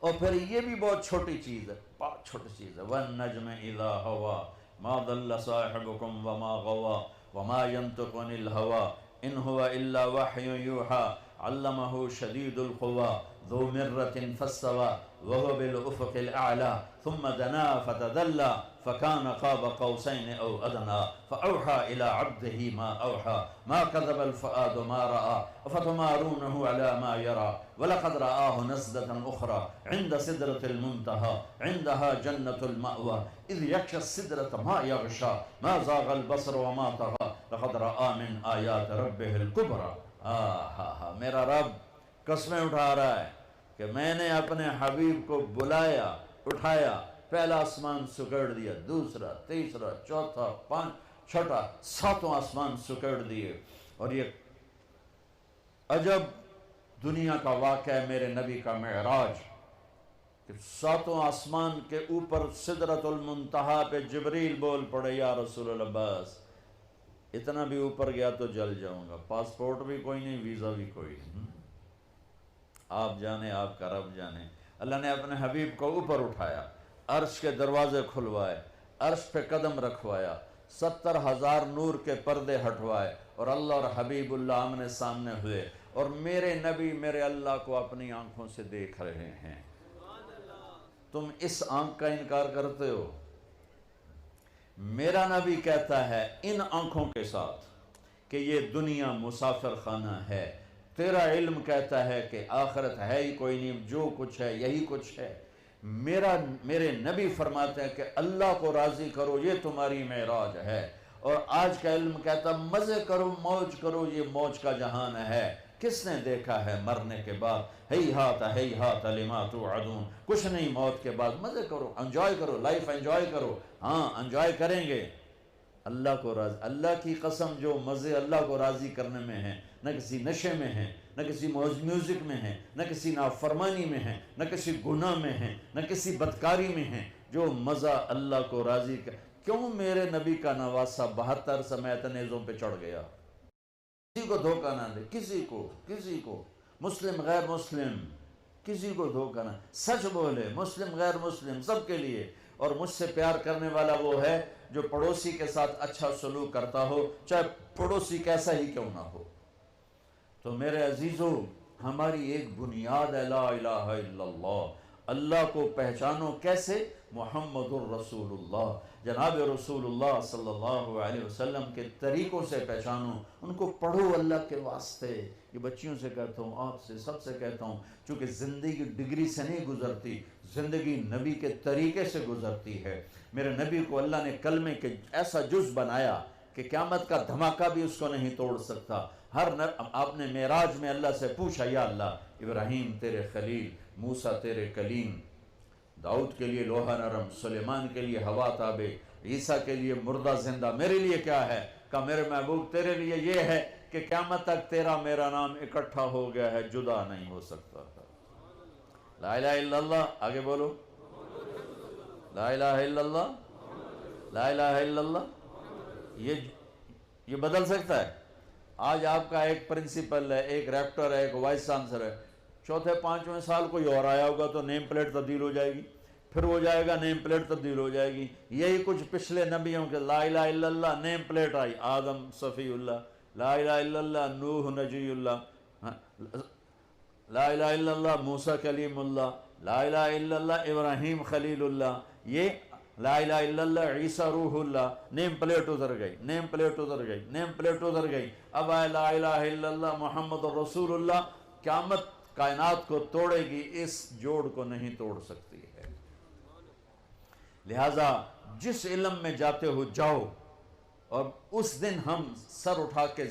اور پھر یہ بھی بہت چھوٹی چیز ہے، بہت چھوٹی چیز ہے، وَالنَّجْمِ إِذَا هَوَى مَا ضَلَّ صَاحِبُكُمْ وَمَا غَوَى وَمَا يَنطِقُ عَنِ الْهَوَى إِنْ هُوَ إِلَّا وَحْيٌ يُوحَى عَلَّمَهُ شَدِيدُ الْقُوَى ذُو مِرَّةٍ فَاسْتَوَى وَهُوَ بِالْأُفُقِ الْأَعْلَى ثُمَّ دَنَا فَتَدَلَّى فَكَانَ قَابَ قَوْسَيْنِ أَوْ أَدْنَى فَأَوْحَى إِلَى عَبْدِهِ مَا أَوْحَى مَا كَذَبَ الْفُؤَادُ مَا رَأَى أَفَتُمَارُونَهُ عَلَى مَا يَرَى وَلَقَدْ رَآهُ نَزْلَةً أُخْرَى عند سدرة المنتهى عندها جنة المأوى إذ يغشى السدرة ما يغشى ما زاغ البصر وما طغى لقد رأى من آیات ربه الكبرى۔ میرا رب قسمیں اٹھا رہا ہے کہ میں نے اپنے حبیب کو بلایا، اٹھایا، پہلا آسمان سکڑ دیا، دوسرا، تیسرا، چوتھا، پانچ، چھٹا، ساتوں آسمان سکڑ دیے۔ اور یہ عجب دنیا کا واقعہ ہے میرے نبی کا معراج، کہ ساتوں آسمان کے اوپر سدرۃ المنتہا پہ جبریل بول پڑے، یا رسول اللہ بس اتنا بھی اوپر گیا تو جل جاؤں گا، پاسپورٹ بھی کوئی نہیں، ویزا بھی کوئی نہیں، آپ جانے، آپ کا رب جانے۔ اللہ نے اپنے حبیب کو اوپر اٹھایا، عرش کے دروازے کھلوائے، عرش پہ قدم رکھوایا، 70,000 نور کے پردے ہٹوائے، اور اللہ اور حبیب اللہ آمنے سامنے ہوئے، اور میرے نبی میرے اللہ کو اپنی آنکھوں سے دیکھ رہے ہیں۔ تم اس آنکھ کا انکار کرتے ہو؟ میرا نبی کہتا ہے ان آنکھوں کے ساتھ کہ یہ دنیا مسافر خانہ ہے، تیرا علم کہتا ہے کہ آخرت ہے ہی کوئی نہیں، جو کچھ ہے یہی کچھ ہے۔ میرے نبی فرماتے ہیں کہ اللہ کو راضی کرو، یہ تمہاری معراج ہے، اور آج کا علم کہتا مزے کرو، موج کرو، یہ موج کا جہان ہے۔ کس نے دیکھا ہے مرنے کے بعد؟ ہیہات لما توعدون، کچھ نہیں موت کے بعد، مزے کرو، انجوائے کرو، لائف انجوائے کرو۔ ہاں انجوائے کریں گے، اللہ کو راضی، اللہ کی قسم جو مزے اللہ کو راضی کرنے میں ہیں، نہ کسی نشے میں ہیں، نہ کسی میوزک میں ہیں، نہ کسی نافرمانی میں ہیں، نہ کسی گناہ میں ہیں، نہ کسی بدکاری میں ہیں، جو مزہ اللہ کو راضی کر۔ کیوں میرے نبی کا نواسہ 72 سمیت نیزوں پہ چڑھ گیا؟ کسی کو دھوکہ نہ دے، کسی کو مسلم غیر مسلم کسی کو دھوکہ نہ، سچ بولے، مسلم غیر مسلم سب کے لیے۔ اور مجھ سے پیار کرنے والا وہ ہے جو پڑوسی کے ساتھ اچھا سلوک کرتا ہو، چاہے پڑوسی کیسا ہی کیوں نہ ہو۔ تو میرے عزیزو، ہماری ایک بنیاد ہے لا الہ الا اللہ۔ اللہ کو پہچانو کیسے؟ محمد الرسول اللہ، جناب رسول اللہ صلی اللہ علیہ وسلم کے طریقوں سے پہچانو، ان کو پڑھو اللہ کے واسطے۔ یہ بچیوں سے کہتا ہوں، آپ سے، سب سے کہتا ہوں، چونکہ زندگی ڈگری سے نہیں گزرتی، زندگی نبی کے طریقے سے گزرتی ہے۔ میرے نبی کو اللہ نے کلمے کے ایسا جز بنایا کہ قیامت کا دھماکہ بھی اس کو نہیں توڑ سکتا۔ آپ نے معراج میں اللہ سے پوچھا، یا اللہ، ابراہیم تیرے خلیل، موسیٰ تیرے کلیم، داؤد کے لیے لوہا نرم، سلیمان کے لیے ہوا تابع، عیسیٰ کے لیے مردہ زندہ، میرے لیے کیا ہے؟ کہا میرے محبوب تیرے لیے یہ ہے کہ قیامت تک تیرا میرا نام اکٹھا ہو گیا ہے، جدا نہیں ہو سکتا۔ لا الہ الا اللہ، آگے بولو، لا الہ الا اللہ، لا الہ الا اللہ۔ یہ بدل سکتا ہے؟ آج آپ کا ایک پرنسپل ہے، ایک ریکٹر ہے، ایک وائس چانسلر ہے، چوتھے 5ویں سال کوئی اور آیا ہوگا تو نیم پلیٹ تبدیل ہو جائے گی، پھر وہ جائے گا نیم پلیٹ تبدیل ہو جائے گی۔ یہی کچھ پچھلے نبیوں کے، لا الہ الا اللہ نیم پلیٹ آئی، آدم صفی اللہ، لا الہ الا اللہ نوح نجی اللہ، لا الہ الا اللہ موسیٰ کلیم اللہ، لا الہ الا اللہ ابراہیم خلیل اللہ، یہ لا الہ الا اللہ عیسیٰ روح اللہ، نیم پلیٹ ادھر گئی، نیم پلیٹ ادھر گئی، نیم پلیٹ ادھر گئی، اب آئے لا الہ الا اللہ محمد رسول اللہ۔ قیامت کائنات کو توڑے گی، اس جوڑ کو نہیں توڑ سکتی ہے۔ لہٰذا جس علم میں جاتے ہو جاؤ، اور اس دن ہم سر اٹھا کے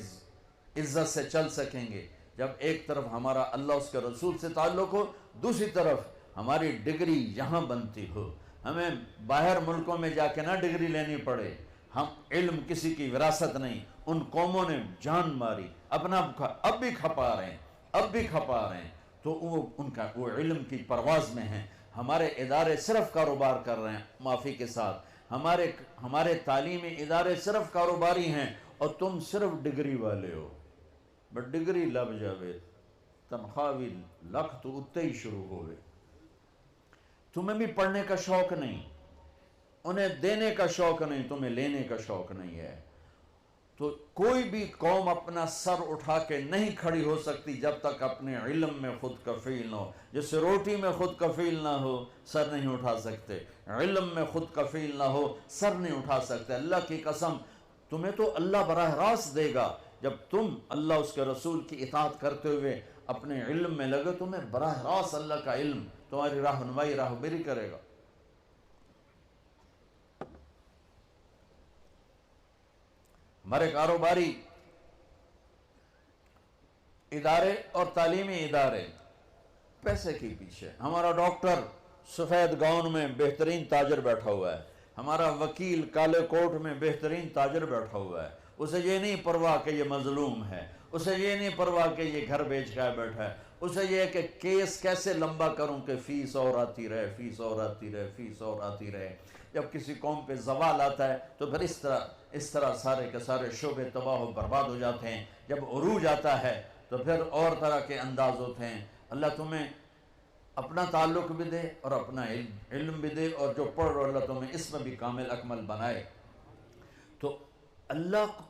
عزت سے چل سکیں گے جب ایک طرف ہمارا اللہ اس کے رسول سے تعلق ہو، دوسری طرف ہماری ڈگری یہاں بنتی ہو، ہمیں باہر ملکوں میں جا کے نہ ڈگری لینی پڑے۔ ہم علم کسی کی وراثت نہیں، ان قوموں نے جان ماری، اپنا اب بھی کھپا رہے ہیں، اب بھی کھپا رہے ہیں، تو وہ علم کی پرواز میں ہیں۔ ہمارے ادارے صرف کاروبار کر رہے ہیں، معافی کے ساتھ ہمارے تعلیمی ادارے صرف کاروباری ہیں، اور تم صرف ڈگری والے ہو۔ بٹ ڈگری لب جاوے تنخواہ بھی لکھ تو اتے ہی شروع ہوئے۔ تمہیں بھی پڑھنے کا شوق نہیں، انہیں دینے کا شوق نہیں، تمہیں لینے کا شوق نہیں ہے۔ تو کوئی بھی قوم اپنا سر اٹھا کے نہیں کھڑی ہو سکتی جب تک اپنے علم میں خود کفیل نہ ہو۔ جیسے روٹی میں خود کفیل نہ ہو سر نہیں اٹھا سکتے، علم میں خود کفیل نہ ہو سر نہیں اٹھا سکتے۔ اللہ کی قسم، تمہیں تو اللہ براہ راست دے گا جب تم اللہ اس کے رسول کی اطاعت کرتے ہوئے اپنے علم میں لگے، تمہیں براہ راست اللہ کا علم تمہاری رہنمائی راہبری کرے گا۔ ہمارے کاروباری ادارے اور تعلیمی ادارے پیسے کے پیچھے، ہمارا ڈاکٹر سفید گاؤن میں بہترین تاجر بیٹھا ہوا ہے، ہمارا وکیل کالے کوٹ میں بہترین تاجر بیٹھا ہوا ہے، اسے یہ نہیں پرواہ کہ یہ مظلوم ہے، اسے یہ نہیں پرواہ کہ یہ گھر بیچ کے بیٹھا ہے، اسے یہ ہے کہ کیس کیسے لمبا کروں کہ فیس اور آتی رہے، فیس اور آتی رہے، فیس اور آتی رہے۔ جب کسی قوم پہ زوال آتا ہے تو پھر اس طرح سارے کے سارے شعبے تباہ و برباد ہو جاتے ہیں۔ جب عروج آتا ہے تو پھر اور طرح کے انداز ہوتے ہیں۔ اللہ تمہیں اپنا تعلق بھی دے اور اپنا علم بھی دے، اور جو پڑھ رہو اللہ تمہیں اس میں بھی کامل اکمل بنائے۔ تو اللہ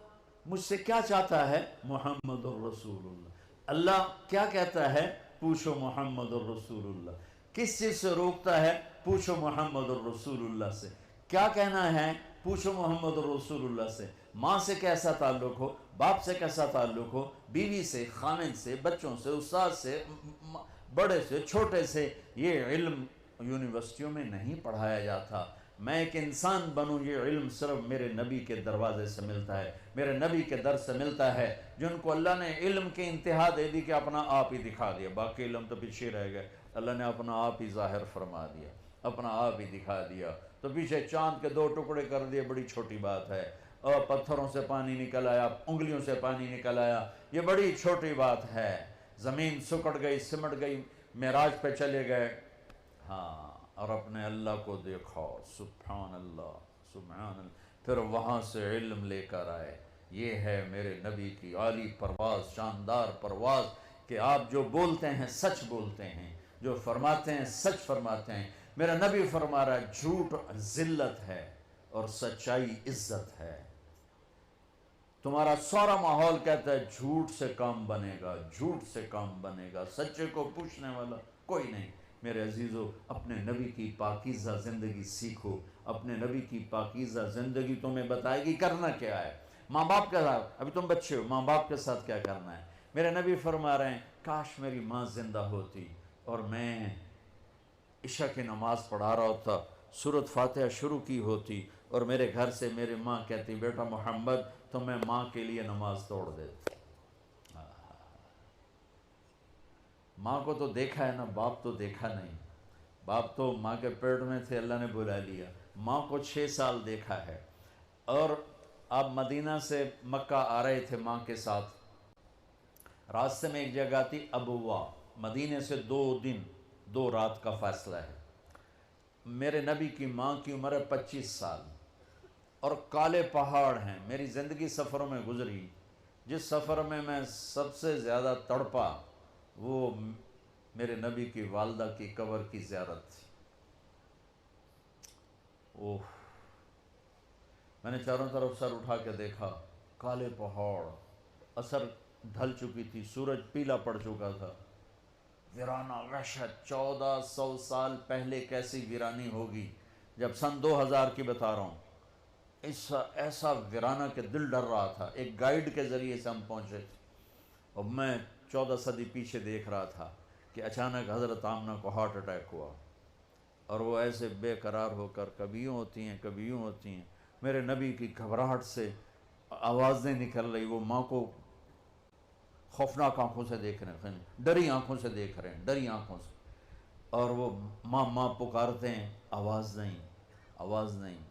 مجھ سے کیا چاہتا ہے؟ محمد الرسول اللہ۔ اللہ کیا کہتا ہے؟ پوچھو محمد الرسول اللہ۔ کس چیز سے روکتا ہے؟ پوچھو محمد الرسول اللہ سے۔ کیا کہنا ہے؟ پوچھو محمد الرسول اللہ سے۔ ماں سے کیسا تعلق ہو، باپ سے کیسا تعلق ہو، بیوی سے، خامن سے، بچوں سے، استاد سے، بڑے سے، چھوٹے سے، یہ علم یونیورسٹیوں میں نہیں پڑھایا جاتا۔ میں ایک انسان بنوں، یہ علم صرف میرے نبی کے دروازے سے ملتا ہے، میرے نبی کے در سے ملتا ہے، جن کو اللہ نے علم کی انتہا دے دی کہ اپنا آپ ہی دکھا دیا، باقی علم تو پیچھے رہ گئے، اللہ نے اپنا آپ ہی ظاہر فرما دیا، اپنا آپ ہی دکھا دیا۔ تو پیچھے چاند کے 2 ٹکڑے کر دیے، بڑی چھوٹی بات ہے، اور پتھروں سے پانی نکل آیا، انگلیوں سے پانی نکل آیا، یہ بڑی چھوٹی بات ہے۔ زمین سکڑ گئی، سمٹ گئی، معراج پہ چلے گئے، ہاں، اور اپنے اللہ کو دیکھا، سبحان اللہ سبحان اللہ، پھر وہاں سے علم لے کر آئے۔ یہ ہے میرے نبی کی عالی پرواز، شاندار پرواز، کہ آپ جو بولتے ہیں سچ بولتے ہیں، جو فرماتے ہیں سچ فرماتے ہیں۔ میرا نبی فرما رہا ہے جھوٹ ذلت ہے اور سچائی عزت ہے۔ تمہارا سارا ماحول کہتا ہے جھوٹ سے کام بنے گا، جھوٹ سے کام بنے گا، سچے کو پوچھنے والا کوئی نہیں۔ میرے عزیزو، اپنے نبی کی پاکیزہ زندگی سیکھو، اپنے نبی کی پاکیزہ زندگی تمہیں بتائے گی کرنا کیا ہے۔ ماں باپ کے ساتھ، ابھی تم بچے ہو، ماں باپ کے ساتھ کیا کرنا ہے۔ میرے نبی فرما رہے ہیں کاش میری ماں زندہ ہوتی اور میں عشاء کی نماز پڑھا رہا ہوتا، سورۃ فاتحہ شروع کی ہوتی، اور میرے گھر سے میری ماں کہتی بیٹا محمد تو میں ماں کے لیے نماز توڑ دیتی۔ ماں کو تو دیکھا ہے نا، باپ تو دیکھا نہیں۔ باپ تو ماں کے پیٹ میں تھے، اللہ نے بلا لیا۔ ماں کو 6 سال دیکھا ہے، اور آپ مدینہ سے مکہ آ رہے تھے ماں کے ساتھ، راستے میں ایک جگہ تھی ابوا، مدینے سے 2 دن 2 رات کا فاصلہ ہے۔ میرے نبی کی ماں کی عمر ہے 25 سال، اور کالے پہاڑ ہیں۔ میری زندگی سفروں میں گزری، جس سفر میں میں سب سے زیادہ تڑپا وہ میرے نبی کی والدہ کی قبر کی زیارت تھی۔ اوہ، میں نے چاروں طرف سر اٹھا کے دیکھا، کالے پہاڑ، عصر ڈھل چکی تھی، سورج پیلا پڑ چکا تھا، ویرانہ وحشت۔ 1400 سال پہلے کیسی ویرانی ہوگی، جب سن 2000 کی بتا رہا ہوں، ایسا ویرانہ کہ دل ڈر رہا تھا۔ ایک گائیڈ کے ذریعے سے ہم پہنچے تھے، اور میں 14 صدی پیچھے دیکھ رہا تھا کہ اچانک حضرت آمنہ کو ہارٹ اٹیک ہوا، اور وہ ایسے بے قرار ہو کر کبھی یوں ہوتی ہیں کبھی یوں ہوتی ہیں۔ میرے نبی کی گھبراہٹ سے آوازیں نکل رہی، وہ ماں کو خوفناک آنکھوں سے دیکھ رہے ہیں، ڈری آنکھوں سے دیکھ رہے ہیں، ڈری آنکھوں سے، اور وہ ماں ماں پکارتے ہیں، آواز نہیں، آواز نہیں،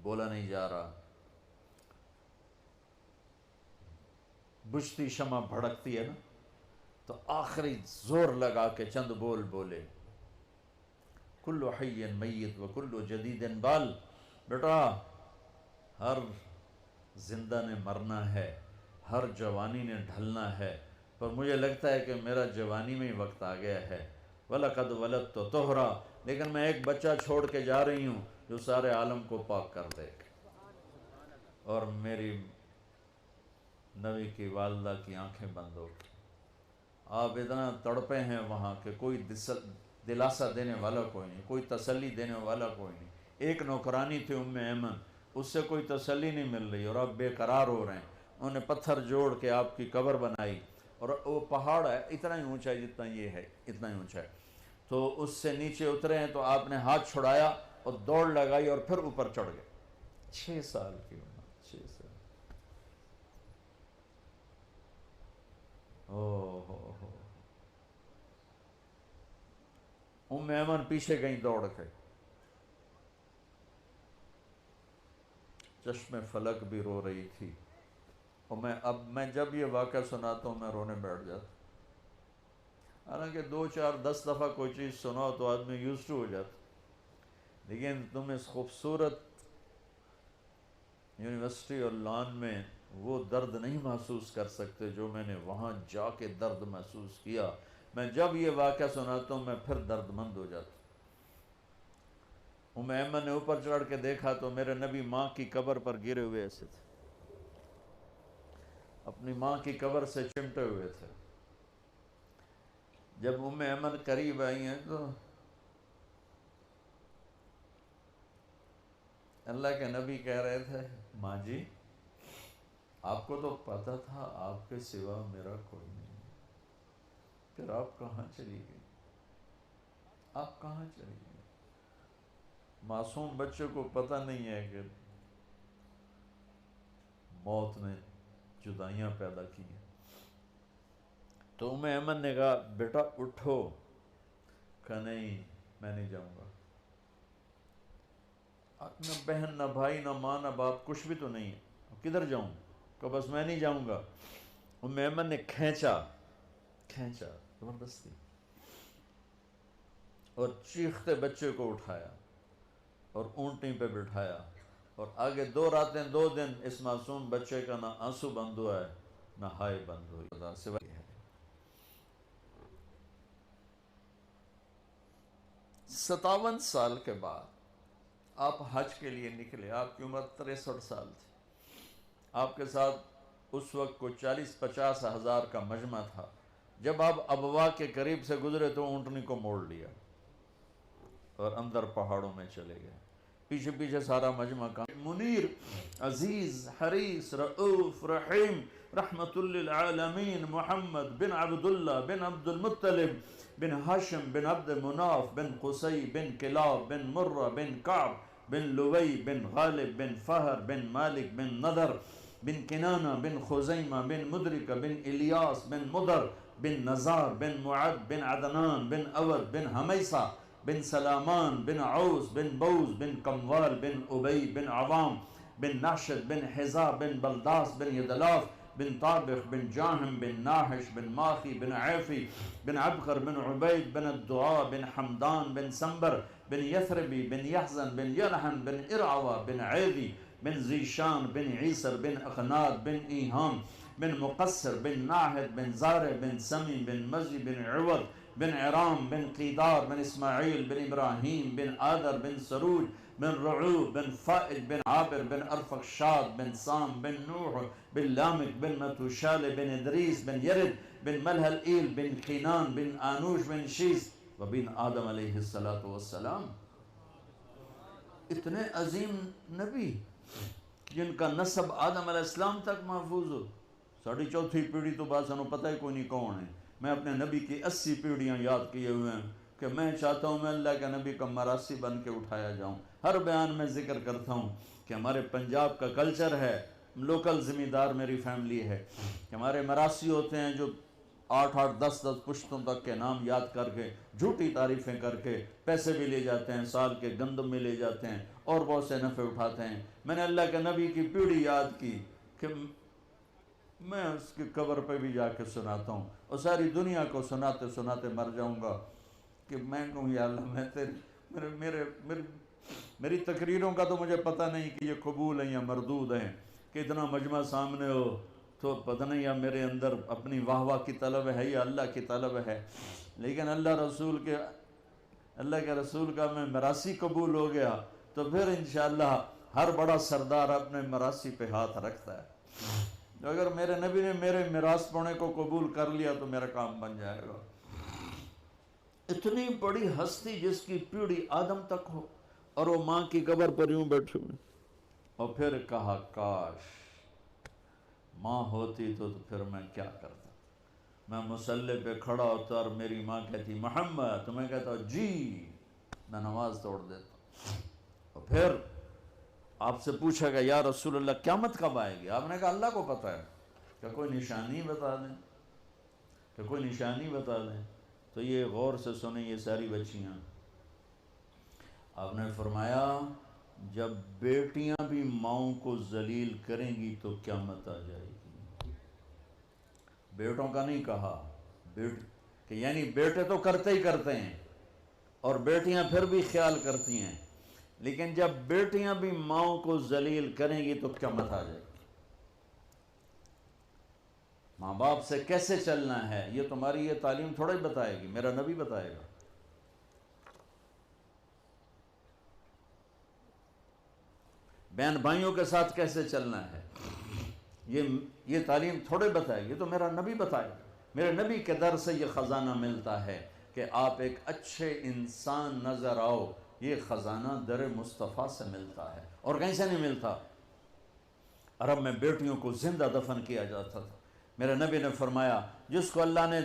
بولا نہیں جا رہا۔ بجھتی شمع بھڑکتی ہے نا، تو آخری زور لگا کے چند بول بولے، کل حی میت و کل جدید بال، بیٹا ہر زندہ نے مرنا ہے، ہر جوانی نے ڈھلنا ہے، پر مجھے لگتا ہے کہ میرا جوانی میں ہی وقت آ گیا ہے، وَلَقَدْ وَلَدْتُ طُہْرًا، لیکن میں ایک بچہ چھوڑ کے جا رہی ہوں جو سارے عالم کو پاک کر دے گا۔ اور میری نبی کی والدہ کی آنکھیں بند ہو گئی۔ آپ اتنا تڑپے ہیں وہاں کہ کوئی دلاسا دینے والا کوئی نہیں، کوئی تسلی دینے والا کوئی نہیں۔ ایک نوکرانی تھی ام ایمن، اس سے کوئی تسلی نہیں مل رہی اور آپ بے قرار ہو رہے ہیں۔ انہوں نے پتھر جوڑ کے آپ کی قبر بنائی، اور وہ پہاڑ ہے اتنا ہی اونچا ہے جتنا یہ ہے، اتنا ہی اونچا ہے، تو اس سے نیچے اترے ہیں، تو آپ نے ہاتھ چھڑایا اور دوڑ لگائی اور پھر اوپر چڑھ گئے۔ 6 سال کی عمر، 6 سال۔ ہو ام ایمن پیچھے گئیں دوڑ کے، چشم فلک بھی رو رہی تھی، اور میں جب یہ واقعہ سناتا ہوں میں رونے بیٹھ جاتا ہوں۔ حالانکہ 2 4 10 دفعہ کوئی چیز سناؤ تو آدمی یوزڈ ہو جاتا، لیکن تم اس خوبصورت یونیورسٹی اور لان میں وہ درد نہیں محسوس کر سکتے جو میں نے وہاں جا کے درد محسوس کیا۔ میں جب یہ واقعہ سناتا ہوں میں پھر درد مند ہو جاتا ہوں۔ ایمن نے اوپر چڑھ کے دیکھا تو میرے نبی ماں کی قبر پر گرے ہوئے ایسے تھے، اپنی ماں کی قبر سے چمٹے ہوئے تھے۔ جب ایمن قریب آئی ہیں تو اللہ کے نبی کہہ رہے تھے، ماں جی آپ کو تو پتہ تھا آپ کے سوا میرا کوئی نہیں، پھر آپ کہاں چلی گئی؟ آپ کہاں چلی گئی؟ معصوم بچے کو پتہ نہیں ہے کہ موت نے جدائیاں پیدا کی ہیں۔ تو ایمن نے کہا بیٹا اٹھو، کہا نہیں میں نہیں جاؤں گا، نہ بہن نہ بھائی نہ ماں نہ باپ کچھ بھی تو نہیں ہے، کدھر جاؤں؟ کہ بس میں نہیں جاؤں گا۔ ایمن نے کھینچا زبردستی، اور چیختے بچے کو اٹھایا اور اونٹنی پہ بٹھایا، اور آگے 2 راتیں 2 دن اس معصوم بچے کا نہ آنسو بند ہوا ہے نہ ہائے بند ہوئی۔ سوائے ہے 57 سال کے بعد آپ حج کے لیے نکلے، آپ کی عمر 63 سال تھی، آپ کے ساتھ اس وقت کو 40-50 ہزار کا مجمع تھا۔ جب آپ ابوا کے قریب سے گزرے تو اونٹنی کو موڑ لیا اور اندر پہاڑوں میں چلے گئے، پیچھے پیچھے سارا مجمع کا۔ منیر، عزیز، حریص، رؤوف، رحیم، رحمت للعالمین، محمد بن عبداللہ بن عبد المطلب بن ہاشم بن عبد مناف بن قصی بن کلاب بن مرہ بن کعب بن لوی بن غالب بن فہر بن مالک بن نضر بن کنانہ بن خزیمہ بن مدرکہ بن الیاس بن مدر بن نزار بن معد بن عدنان بن اود بن حمیسہ بن سلامان بن عوس بن بوز بن کموال بن ابی بن عوام بن ناشد بن حزا بن بلداس بن یدلاف بن طابخ بن جاہم بن ناحش بن ماخی بن عیفی بن عبقر بن عبید بن الدعاء بن حمدان بن سنبر بن یثربی بن یحزن بن یلحن بن ارعوہ بن عیدی بن زیشان بن عیسر بن اخناد بن ایہام بن مقصر بن ناحد بن زارع بن سمی بن مزی بن عوض بن عرام بن قیدار بن اسماعیل بن ابراہیم بن آدر بن سروج بن رعوب بن فائد بن عابر بن ارفقشاد بن سام بن نوح بن لامک بن متوشال بن ادریس بن یرد بن ملحل بن قینان بن آنوش بن شیس وبن آدم علیہ السلام۔ اتنے عظیم نبی جن کا نسب آدم علیہ السلام تک محفوظ ہو۔ 4.5 پیڑھی تو بات سنو پتہ ہی کوئی نہیں کون ہے۔ میں اپنے نبی کی 80 پیڑھیاں یاد کیے ہوئے ہیں کہ میں چاہتا ہوں میں اللہ کے نبی کا مراسی بن کے اٹھایا جاؤں۔ ہر بیان میں ذکر کرتا ہوں کہ ہمارے پنجاب کا کلچر ہے، لوکل زمیندار میری فیملی ہے، کہ ہمارے مراسی ہوتے ہیں جو 8 10 پشتوں تک کے نام یاد کر کے جھوٹی تعریفیں کر کے پیسے بھی لے جاتے ہیں، سال کے گندم میں لے جاتے ہیں اور بہت سے نفع اٹھاتے ہیں۔ میں نے اللہ کے نبی کی پیڑھی یاد کی کہ میں اس کی قبر پہ بھی جا کے سناتا ہوں اور ساری دنیا کو سناتے سناتے مر جاؤں گا کہ میں کہوں یا اللہ میں میری تقریروں کا تو مجھے پتہ نہیں کہ یہ قبول ہیں یا مردود ہیں، کہ اتنا مجمع سامنے ہو تو پتہ نہیں یا میرے اندر اپنی واہ واہ کی طلب ہے یا اللہ کی طلب ہے، لیکن اللہ کے رسول کا میں مراثی قبول ہو گیا تو پھر انشاءاللہ ہر بڑا سردار اپنے مراثی پہ ہاتھ رکھتا ہے۔ اگر میرے نبی نے میرے میراث پونے کو قبول کر لیا تو میرا کام بن جائے گا۔ اتنی بڑی ہستی جس کی پیڑھی آدم تک ہو اور وہ ماں کی قبر پر یوں بیٹھے ہوئے، اور پھر کہا کاش ماں ہوتی تو پھر میں کیا کرتا، میں مصلی پہ کھڑا ہوتا اور میری ماں کہتی محمد، تو میں کہتا جی، میں نماز توڑ دیتا۔ اور پھر آپ سے پوچھا گیا یا رسول اللہ قیامت کب آئے گی؟ آپ نے کہا اللہ کو پتہ ہے، کہ کوئی نشانی بتا دیں، کہ کوئی نشانی بتا دیں۔ تو یہ غور سے سنیں یہ ساری بچیاں، آپ نے فرمایا جب بیٹیاں بھی ماؤں کو ذلیل کریں گی تو قیامت آ جائے گی۔ بیٹوں کا نہیں کہا، کہ یعنی بیٹے تو کرتے ہی کرتے ہیں اور بیٹیاں پھر بھی خیال کرتی ہیں، لیکن جب بیٹیاں بھی ماؤں کو ذلیل کریں گی تو قیامت آ جائے گی۔ ماں باپ سے کیسے چلنا ہے یہ تمہاری یہ تعلیم تھوڑا ہی بتائے گی، میرا نبی بتائے گا۔ بہن بھائیوں کے ساتھ کیسے چلنا ہے یہ تعلیم تھوڑے بتائے گی، تو میرا نبی بتائے گا۔ میرے نبی کے در سے یہ خزانہ ملتا ہے کہ آپ ایک اچھے انسان نظر آؤ، یہ خزانہ در مصطفیٰ سے ملتا ہے اور کہیں سے نہیں ملتا۔ عرب میں بیٹیوں کو زندہ دفن کیا جاتا تھا۔ میرے نبی نے فرمایا جس کو اللہ نے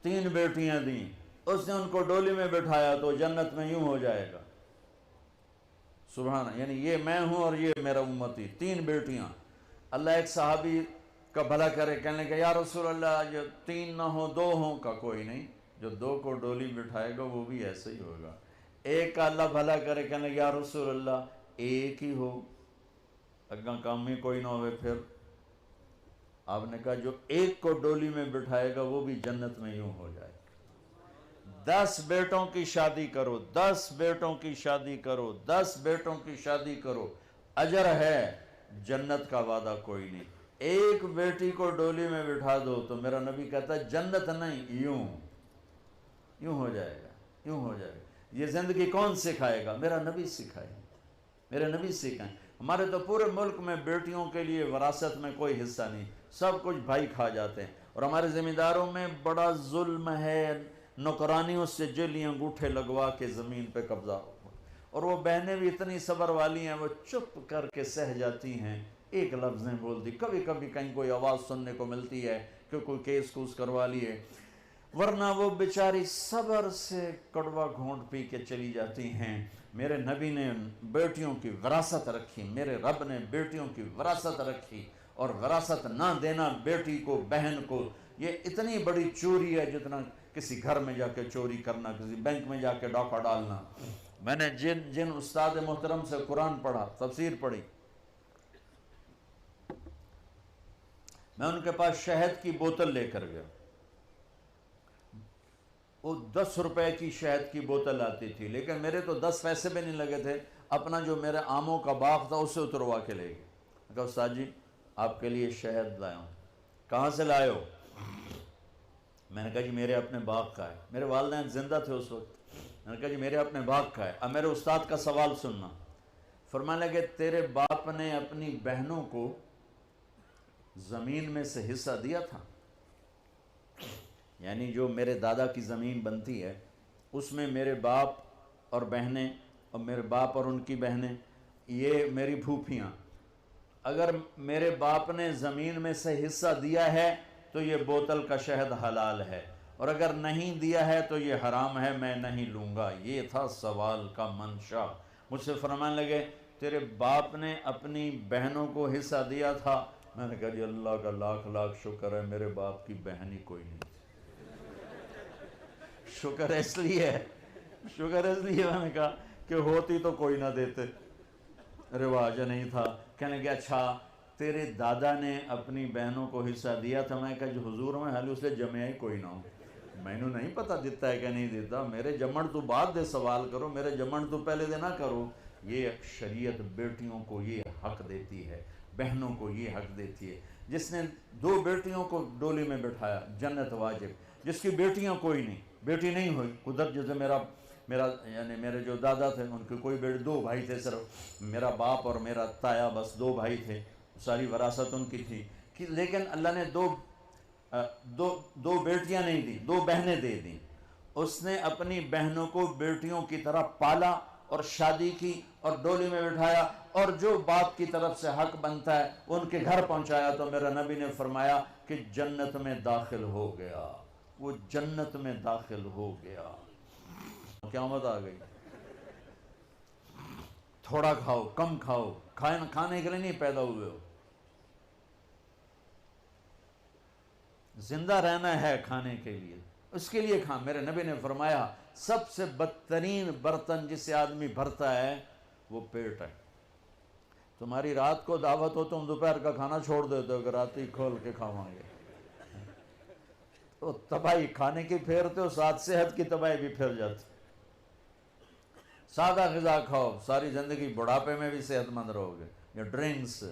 3 بیٹیاں دیں اس نے ان کو ڈولی میں بٹھایا تو جنت میں یوں ہو جائے گا۔ سبحان، یعنی یہ میں ہوں اور یہ میرا امتی، 3 بیٹیاں۔ اللہ ایک صحابی کا بھلا کرے، کہنے لگا یا رسول اللہ جو 3 نہ ہوں 2 ہوں، کا کوئی نہیں، جو 2 کو ڈولی بٹھائے گا وہ بھی ایسے ہی ہوگا۔ ایک کا اللہ بھلا کرے، کہنے لگا یا رسول اللہ ایک ہی ہو، اگاں کام میں کوئی نہ ہوئے پھر؟ آپ نے کہا جو ایک کو ڈولی میں بٹھائے گا وہ بھی جنت میں یوں ہو جائے گا۔ 10 بیٹوں کی شادی کرو، 10 بیٹوں کی شادی کرو، 10 بیٹوں کی شادی کرو، اجر ہے، جنت کا وعدہ کوئی نہیں۔ ایک بیٹی کو ڈولی میں بٹھا دو تو میرا نبی کہتا ہے جنت نہیں، یوں ہو جائے گا، یوں ہو جائے گا۔ یہ زندگی کون سکھائے گا؟ میرا نبی سکھائے، میرے نبی سکھائیں۔ ہمارے تو پورے ملک میں بیٹیوں کے لیے وراثت میں کوئی حصہ نہیں، سب کچھ بھائی کھا جاتے ہیں، اور ہمارے زمینداروں میں بڑا ظلم ہے، نوکرانیوں سے جلی انگوٹھے لگوا کے زمین پہ قبضہ ہوا، اور وہ بہنیں بھی اتنی صبر والی ہیں وہ چپ کر کے سہ جاتی ہیں، ایک لفظ نہیں بولتی، کبھی کبھی کہیں کوئی آواز سننے کو ملتی ہے کہ کوئی کیس کوس کروا لیے، ورنہ وہ بیچاری صبر سے کڑوا گھونٹ پی کے چلی جاتی ہیں۔ میرے نبی نے بیٹیوں کی وراثت رکھی، میرے رب نے بیٹیوں کی وراثت رکھی، اور وراثت نہ دینا بیٹی کو، بہن کو، یہ اتنی بڑی چوری ہے جتنا کسی گھر میں جا کے چوری کرنا، کسی بینک میں جا کے ڈاکہ ڈالنا۔ میں نے جن استاد محترم سے قرآن پڑھا، تفسیر پڑھی، میں ان کے پاس شہد کی بوتل لے کر گیا، وہ 10 روپے کی شہد کی بوتل آتی تھی، لیکن میرے تو 10 پیسے بھی نہیں لگے تھے، اپنا جو میرے آموں کا باغ تھا اسے اتروا کے لے گئے۔ میں کہا استاد جی آپ کے لیے شہد لایا ہوں۔ کہاں سے لائے ہو؟ میں نے کہا جی میرے اپنے باغ کا ہے، میرے والدین زندہ تھے اس وقت، میں نے کہا جی میرے اپنے باغ کا ہے۔ اب میرے استاد کا سوال سننا، فرمانے لگے تیرے باپ نے اپنی بہنوں کو زمین میں سے حصہ دیا تھا؟ یعنی جو میرے دادا کی زمین بنتی ہے اس میں میرے باپ اور بہنیں، اور میرے باپ اور ان کی بہنیں، یہ میری پھوپھیاں، اگر میرے باپ نے زمین میں سے حصہ دیا ہے تو یہ بوتل کا شہد حلال ہے، اور اگر نہیں دیا ہے تو یہ حرام ہے، میں نہیں لوں گا۔ یہ تھا سوال کا منشا۔ مجھ سے فرمانے لگے تیرے باپ نے اپنی بہنوں کو حصہ دیا تھا؟ میں نے کہا جی اللہ کا لاکھ لاکھ شکر ہے میرے باپ کی بہن ہی کوئی نہیں تھی۔ شکر اس لیے میں نے کہا کہ ہوتی تو کوئی نہ دیتے، رواج نہیں تھا۔ کہنے کہ اچھا تیرے دادا نے اپنی بہنوں کو حصہ دیا تھا. میں کہا جو حضور میں حالی اس لئے جمعہ ہی کوئی نہ ہو. میں نے نہیں پتا دیتا ہے کہ نہیں دیتا. میرے جمن تو بعد دے سوال کرو, میرے جمن تو پہلے دے نہ کرو. یہ شریعت بیٹیوں کو یہ حق دیتی ہے, بہنوں کو یہ حق دیتی ہے. جس نے 2 بیٹیوں کو ڈولی میں بٹھایا جنت واجب. جس کی بیٹیاں کوئی نہیں, بیٹی نہیں ہوئی قدرت, جیسے میرا یعنی میرے جو دادا تھے ان کے کوئی بیٹے, 2 بھائی تھے صرف, میرا باپ اور میرا تایا, بس 2 بھائی تھے, ساری وراثت ان کی تھی. لیکن اللہ نے دو بیٹیاں نہیں دی, 2 بہنیں دے دیں. اس نے اپنی بہنوں کو بیٹیوں کی طرح پالا اور شادی کی اور ڈولی میں بٹھایا, اور جو باپ کی طرف سے حق بنتا ہے ان کے گھر پہنچایا. تو میرا نبی نے فرمایا کہ جنت میں داخل ہو گیا, وہ جنت میں داخل ہو گیا. قیامت آ گئی. تھوڑا کھاؤ, کم کھاؤ, کھانے کے لیے نہیں پیدا ہوئے ہو, زندہ رہنا ہے کھانے کے لیے, اس کے لیے کھا. میرے نبی نے فرمایا سب سے بدترین برتن جسے آدمی بھرتا ہے وہ پیٹ ہے. تمہاری رات کو دعوت ہو تم دوپہر کا کھانا چھوڑ دیتے ہو کہ رات ہی کھول کے کھاواں گے, تو تباہی کھانے کی پھیرتے ہو, ساتھ صحت کی تباہی بھی پھر جاتی. سادہ غذا کھاؤ, ساری زندگی بڑھاپے میں بھی صحت مند رہو گے. یہ ڈرنکس,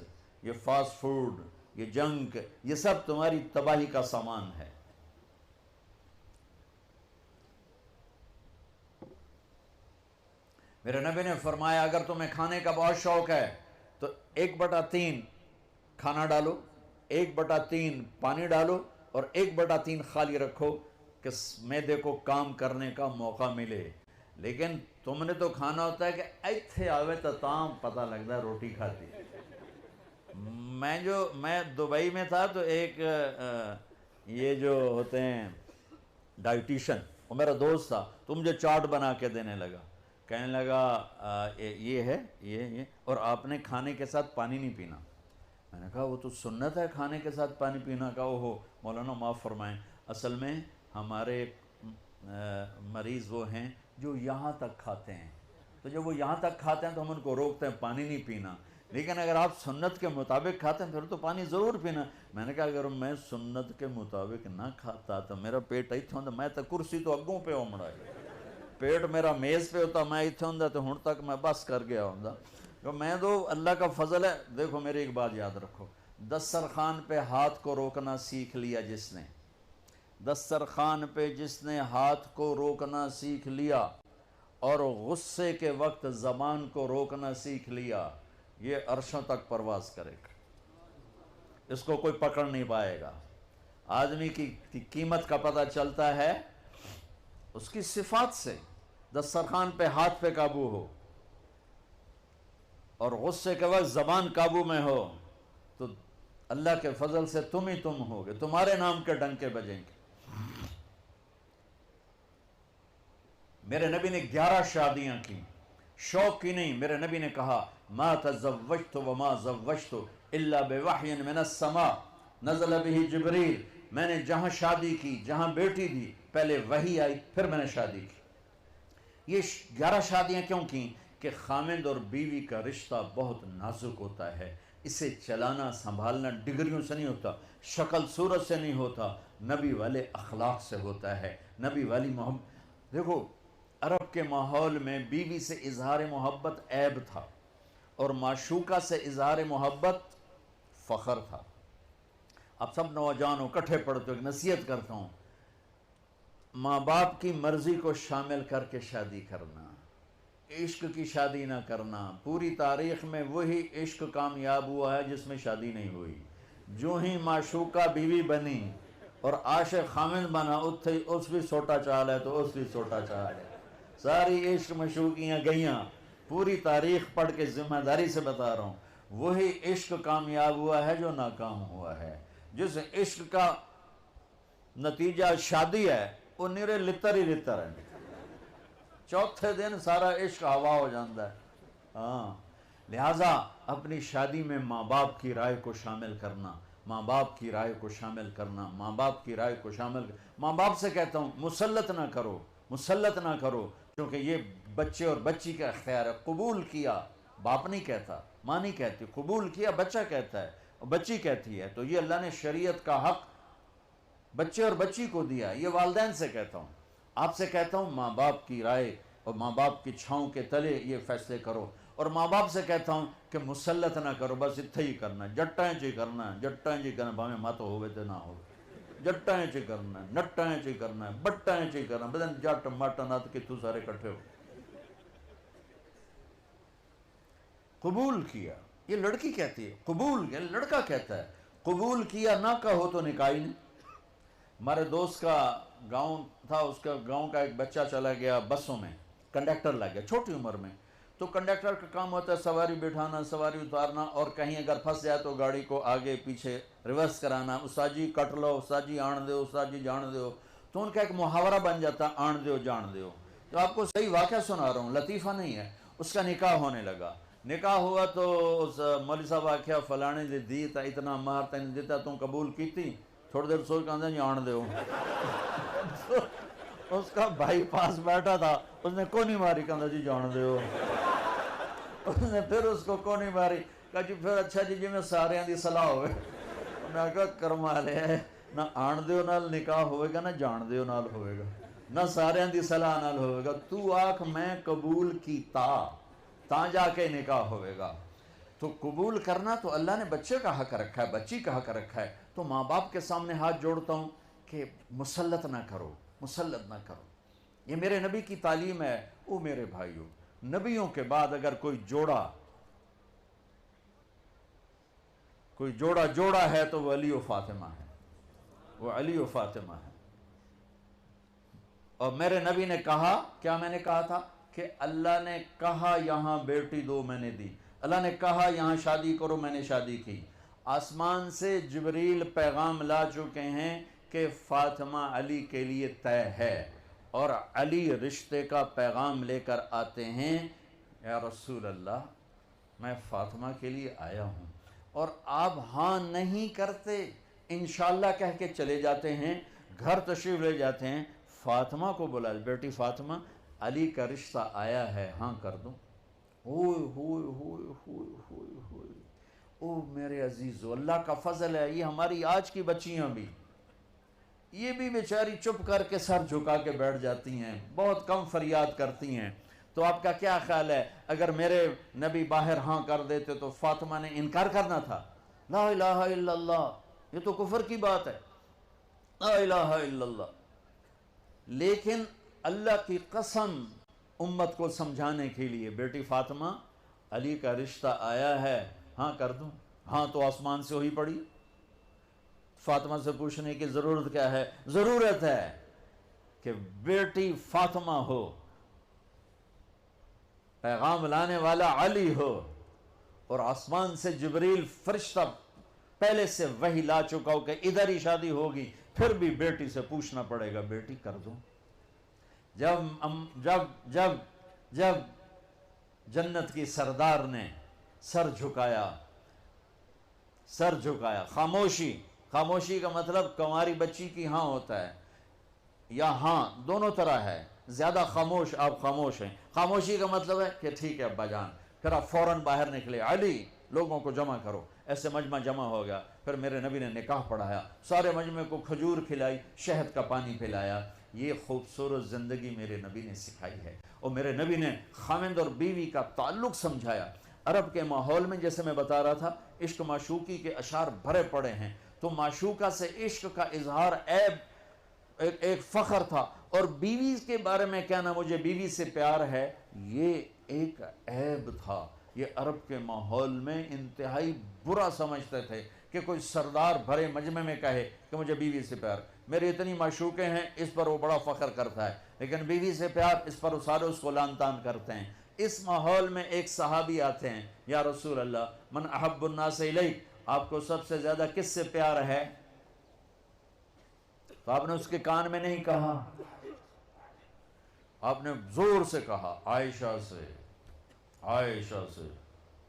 یہ فاسٹ فوڈ, یہ جنک, یہ سب تمہاری تباہی کا سامان ہے. میرے نبی نے فرمایا اگر تمہیں کھانے کا بہت شوق ہے تو 1/3 کھانا ڈالو, 1/3 پانی ڈالو, اور 1/3 خالی رکھو کہ معدے کو کام کرنے کا موقع ملے. لیکن تم نے تو کھانا ہوتا ہے کہ ایتھے آوے تو تام پتہ لگتا ہے روٹی کھاتی. میں دبئی میں تھا تو ایک یہ جو ہوتے ہیں ڈائٹیشن, وہ میرا دوست تھا, تو مجھے چارٹ بنا کے دینے لگا. کہنے لگا یہ ہے, یہ اور آپ نے کھانے کے ساتھ پانی نہیں پینا. میں نے کہا وہ تو سنت ہے کھانے کے ساتھ پانی پینا. کا اوہو مولانا معاف فرمائیں, اصل میں ہمارے مریض وہ ہیں جو یہاں تک کھاتے ہیں, تو جب وہ یہاں تک کھاتے ہیں تو ہم ان کو روکتے ہیں پانی نہیں پینا. لیکن اگر آپ سنت کے مطابق کھاتے ہیں پھر تو پانی ضرور پینا. میں نے کہا اگر میں سنت کے مطابق نہ کھاتا تو میرا پیٹ ایتھے ہوندا, میں تو کرسی تو اگوں پہ ہومڑا ہے, پیٹ میرا میز پہ ہوتا, میں ایتھے ہوندا تو ہن تک میں بس کر گیا ہوندا. میں تو اللہ کا فضل ہے. دیکھو میری ایک بات یاد رکھو, دسترخوان پہ ہاتھ کو روکنا سیکھ لیا جس نے, دسترخوان پہ جس نے ہاتھ کو روکنا سیکھ لیا اور غصے کے وقت زبان کو روکنا سیکھ لیا, یہ عرشوں تک پرواز کرے گا, اس کو کوئی پکڑ نہیں پائے گا. آدمی کی قیمت کا پتہ چلتا ہے اس کی صفات سے. دسترخوان پہ ہاتھ پہ قابو ہو اور غصے کے وقت زبان قابو میں ہو تو اللہ کے فضل سے تم ہی تم ہوگے, تمہارے نام کے ڈنکے بجیں گے. میرے نبی نے 11 شادیاں کی, شوق کی نہیں. میرے نبی نے کہا ما تزوجت وما زوجت الا بوحی من السماء نزل به جبریل. میں نے جہاں شادی کی, جہاں بیٹی دی, پہلے وحی آئی پھر میں نے شادی کی. یہ 11 شادیاں کیوں کی کہ خامند اور بیوی کا رشتہ بہت نازک ہوتا ہے. اسے چلانا سنبھالنا ڈگریوں سے نہیں ہوتا, شکل صورت سے نہیں ہوتا, نبی والے اخلاق سے ہوتا ہے, نبی والی محبت. دیکھو عرب کے ماحول میں بیوی سے اظہار محبت عیب تھا اور معشوقہ سے اظہار محبت فخر تھا. اب سب نوجوانوں کٹھے پڑھتے ہو, نصیحت کرتا ہوں, ماں باپ کی مرضی کو شامل کر کے شادی کرنا, عشق کی شادی نہ کرنا. پوری تاریخ میں وہی عشق کامیاب ہوا ہے جس میں شادی نہیں ہوئی. جو ہی معشوقہ بیوی بنی اور عاشق خامند بنا, اس بھی سوٹا چال ہے تو اس بھی سوٹا چال ہے. ساری عشق مشوقیاں گئیاں. پوری تاریخ پڑھ کے ذمہ داری سے بتا رہا ہوں, وہی عشق کامیاب ہوا ہے جو ناکام ہوا ہے. جس عشق کا نتیجہ شادی ہے وہ نیرے لتر ہی لتر ہے, چوتھے دن سارا عشق ہوا ہو جاتا ہے. ہاں, لہٰذا اپنی شادی میں ماں باپ کی رائے کو شامل کرنا, ماں باپ کی رائے کو شامل کرنا, ماں باپ کی رائے کو شامل ماں باپ سے کہتا ہوں مسلط نہ کرو, مسلط نہ کرو, کیونکہ یہ بچے اور بچی کا اختیار ہے. قبول کیا, باپ نہیں کہتا, ماں نہیں کہتی, قبول کیا بچہ کہتا ہے. بچی کہتی ہے، تو یہ اللہ نے شریعت کا حق بچے اور بچی کو دیا. یہ والدین سے کہتا ہوں، آپ سے کہتا ہوں ماں باپ کی رائے اور ماں باپ کی چھاؤں کے تلے یہ فیصلے کرو. اور ماں باپ سے کہتا ہوں کہ مسلط نہ کرو، بس اتھے ہی کرنا ہے، جٹائیں چی کرنا ہے، جٹائیں چی کرنا ہے، بھاویں مت ہوئے تے نہ ہو، جٹائیں چی کرنا ہے، نٹائیں چی کرنا ہے، بٹائیں چی کرنا ہے، بدن جٹ مٹ نت کتھوں سارے کٹھے ہو. قبول کیا، یہ لڑکی کہتی ہے قبول کیا، لڑکا کہتا ہے قبول کیا نہ کہو تو نکاح ہی نہیں. ہمارے دوست کا گاؤں تھا، اس کا گاؤں کا ایک بچہ چلا گیا بسوں میں، کنڈکٹر لگ گیا چھوٹی عمر میں. تو کنڈکٹر کا کام ہوتا ہے سواری بٹھانا، سواری اتارنا، اور کہیں اگر پھنس جائے تو گاڑی کو آگے پیچھے ریورس کرانا. استاد جی کٹ لو، استاد جی آن دیو، استاد جی جان دیو. تو ان کا ایک محاورہ بن جاتا آن دیو جان دیو. تو آپ کو صحیح واقعہ سنا رہا ہوں، لطیفہ نہیں ہے. اس کا نکاح ہونے لگا، نکاح ہوا تو اس مولوی صاحب آکھیا فلانے دی دی تا اتنا مہر تین دیتا تم قبول کیتی. تھوڑی دیر سوچ کہاں جی آن دیو. اس کا بھائی پاس بیٹھا تھا، اس نے کونی ماری کہاں جی جان دیو. اس نے پھر اس کو کونی ماری، کہا جی پھر اچھا جی میں سارے دی صلاح ہوئے. میں کہا کرما لے نہ آن دیو نال نکاح ہوئے گا نہ جان دیو نال ہوئے گا، نہ سارے دی صلاح نال ہوئے گا. تو آنکھ میں قبول کیتا تا جا کے نکاح ہوئے گا. تو قبول کرنا تو اللہ نے بچے کا حق رکھا ہے، بچی کا حق رکھا ہے. تو ماں باپ کے سامنے ہاتھ جوڑتا ہوں کہ مسلط نہ کرو، مسلط نہ کرو. یہ میرے نبی کی تعلیم ہے. او میرے بھائیوں، نبیوں کے بعد اگر کوئی جوڑا ہے تو وہ علی و فاطمہ ہے، وہ علی و فاطمہ ہے. اور میرے نبی نے کہا، کیا میں نے کہا تھا کہ اللہ نے کہا یہاں بیٹی دو میں نے دی، اللہ نے کہا یہاں شادی کرو میں نے شادی کی. آسمان سے جبریل پیغام لا چکے ہیں کہ فاطمہ علی کے لیے طے ہے، اور علی رشتے کا پیغام لے کر آتے ہیں، یا رسول اللہ میں فاطمہ کے لیے آیا ہوں. اور آپ ہاں نہیں کرتے، انشاءاللہ کہہ کے چلے جاتے ہیں، گھر تشریف لے جاتے ہیں، فاطمہ کو بلا، بیٹی فاطمہ علی کا رشتہ آیا ہے، ہاں کر دوں. ہوئے ہوئے ہوئے ہوئے ہوئے ہوئے. او میرے عزیزو، اللہ کا فضل ہے. یہ ہماری آج کی بچیاں بھی، یہ بھی بیچاری چپ کر کے سر جھکا کے بیٹھ جاتی ہیں، بہت کم فریاد کرتی ہیں. تو آپ کا کیا خیال ہے اگر میرے نبی باہر ہاں کر دیتے تو فاطمہ نے انکار کرنا تھا؟ لا الہ الا اللہ، یہ تو کفر کی بات ہے، لا الہ الا اللہ. لیکن اللہ کی قسم امت کو سمجھانے کے لیے، بیٹی فاطمہ علی کا رشتہ آیا ہے، ہاں کر دوں. ہاں تو آسمان سے ہوئی پڑی. فاطمہ سے پوچھنے کی ضرورت کیا ہے؟ ضرورت ہے کہ بیٹی فاطمہ ہو، پیغام لانے والا علی ہو، اور آسمان سے جبریل فرشتہ پہلے سے وحی لا چکا ہو کہ ادھر ہی شادی ہوگی، پھر بھی بیٹی سے پوچھنا پڑے گا بیٹی کر دوں. جب جنت کی سردار نے سر جھکایا، خاموشی کا مطلب کنواری بچی کی ہاں ہوتا ہے، یا ہاں دونوں طرح ہے. زیادہ خاموش، آپ خاموش ہیں، خاموشی کا مطلب ہے کہ ٹھیک ہے ابا جان. پھر آپ فوراً باہر نکلے، علی لوگوں کو جمع کرو. ایسے مجمع جمع ہو گیا. پھر میرے نبی نے نکاح پڑھایا، سارے مجمع کو کھجور کھلائی، شہد کا پانی پلایا. یہ خوبصورت زندگی میرے نبی نے سکھائی ہے. اور میرے نبی نے خاوند اور بیوی کا تعلق سمجھایا. عرب کے ماحول میں جیسے میں بتا رہا تھا، عشق معشوقی کے اشعار بھرے پڑے ہیں. تو معشوقہ سے عشق کا اظہار ایک فخر تھا، اور بیوی کے بارے میں کہنا مجھے بیوی سے پیار ہے، یہ ایک عیب تھا. یہ عرب کے ماحول میں انتہائی برا سمجھتے تھے کہ کوئی سردار بھرے مجمع میں کہے کہ مجھے بیوی سے پیار. میرے اتنی معشوقیں ہیں، اس پر وہ بڑا فخر کرتا ہے، لیکن بیوی سے پیار، اس پر وہ سارے اس کو لان تان کرتے ہیں. اس ماحول میں ایک صحابی آتے ہیں، یا رسول اللہ من احب الناس الیک، آپ کو سب سے زیادہ کس سے پیار ہے؟ تو آپ نے اس کے کان میں نہیں کہا، آپ نے زور سے کہا عائشہ سے.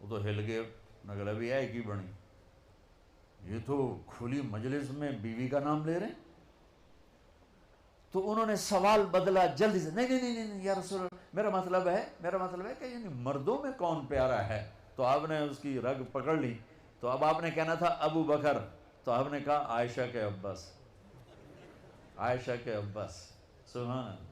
وہ تو ہل گئے، نگلا بھی ہے کی بنی، یہ تو کھلی مجلس میں بیوی کا نام لے رہے ہیں. تو انہوں نے سوال بدلا جلدی سے، نہیں یا رسول اللہ، میرا مطلب ہے کہ یعنی مردوں میں کون پیارا ہے. تو آپ نے اس کی رگ پکڑ لی. تو اب آپ نے کہنا تھا ابو بکر، تو آپ نے کہا عائشہ کے عباس، عائشہ کے عباس. سبحان اللہ.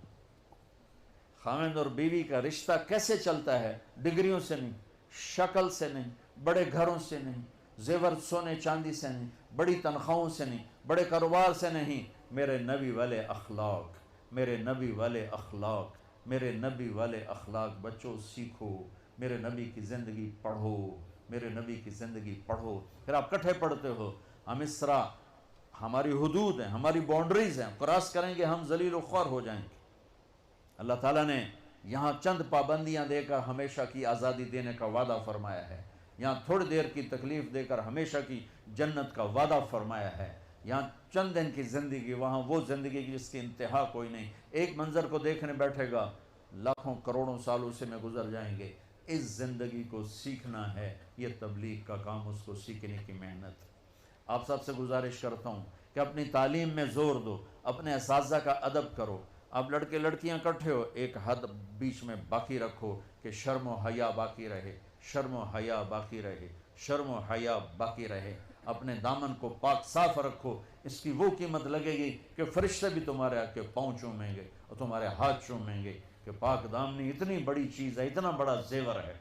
خاوند اور بیوی کا رشتہ کیسے چلتا ہے؟ ڈگریوں سے نہیں، شکل سے نہیں، بڑے گھروں سے نہیں، زیور سونے چاندی سے نہیں، بڑی تنخواہوں سے نہیں، بڑے کاروبار سے نہیں. میرے نبی والے اخلاق، میرے نبی والے اخلاق، میرے نبی والے اخلاق. بچوں سیکھو، میرے نبی کی زندگی پڑھو، میرے نبی کی زندگی پڑھو. پھر آپ کٹھے پڑھتے ہو. ہم اس طرح، ہماری حدود ہیں، ہماری باؤنڈریز ہیں، کراس کریں گے ہم ذلیل و خوار ہو جائیں گے. اللہ تعالیٰ نے یہاں چند پابندیاں دے کر ہمیشہ کی آزادی دینے کا وعدہ فرمایا ہے. یہاں تھوڑی دیر کی تکلیف دے کر ہمیشہ کی جنت کا وعدہ فرمایا ہے. یہاں چند دن کی زندگی، وہاں وہ زندگی جس کی انتہا کوئی نہیں. ایک منظر کو دیکھنے بیٹھے گا، لاکھوں کروڑوں سال اسے میں گزر جائیں گے. اس زندگی کو سیکھنا ہے، یہ تبلیغ کا کام، اس کو سیکھنے کی محنت. آپ سب سے گزارش کرتا ہوں کہ اپنی تعلیم میں زور دو، اپنے اساتذہ کا ادب کرو. آپ لڑکے لڑکیاں کٹھے ہو، ایک حد بیچ میں باقی رکھو کہ شرم و حیا باقی رہے، شرم و حیا باقی رہے، شرم و حیا باقی رہے. اپنے دامن کو پاک صاف رکھو. اس کی وہ قیمت لگے گی کہ فرشتے بھی تمہارے آ کے پاؤں چومیں گے اور تمہارے ہاتھ چومیں گے کہ پاک دامنی اتنی بڑی چیز ہے، اتنا بڑا زیور ہے.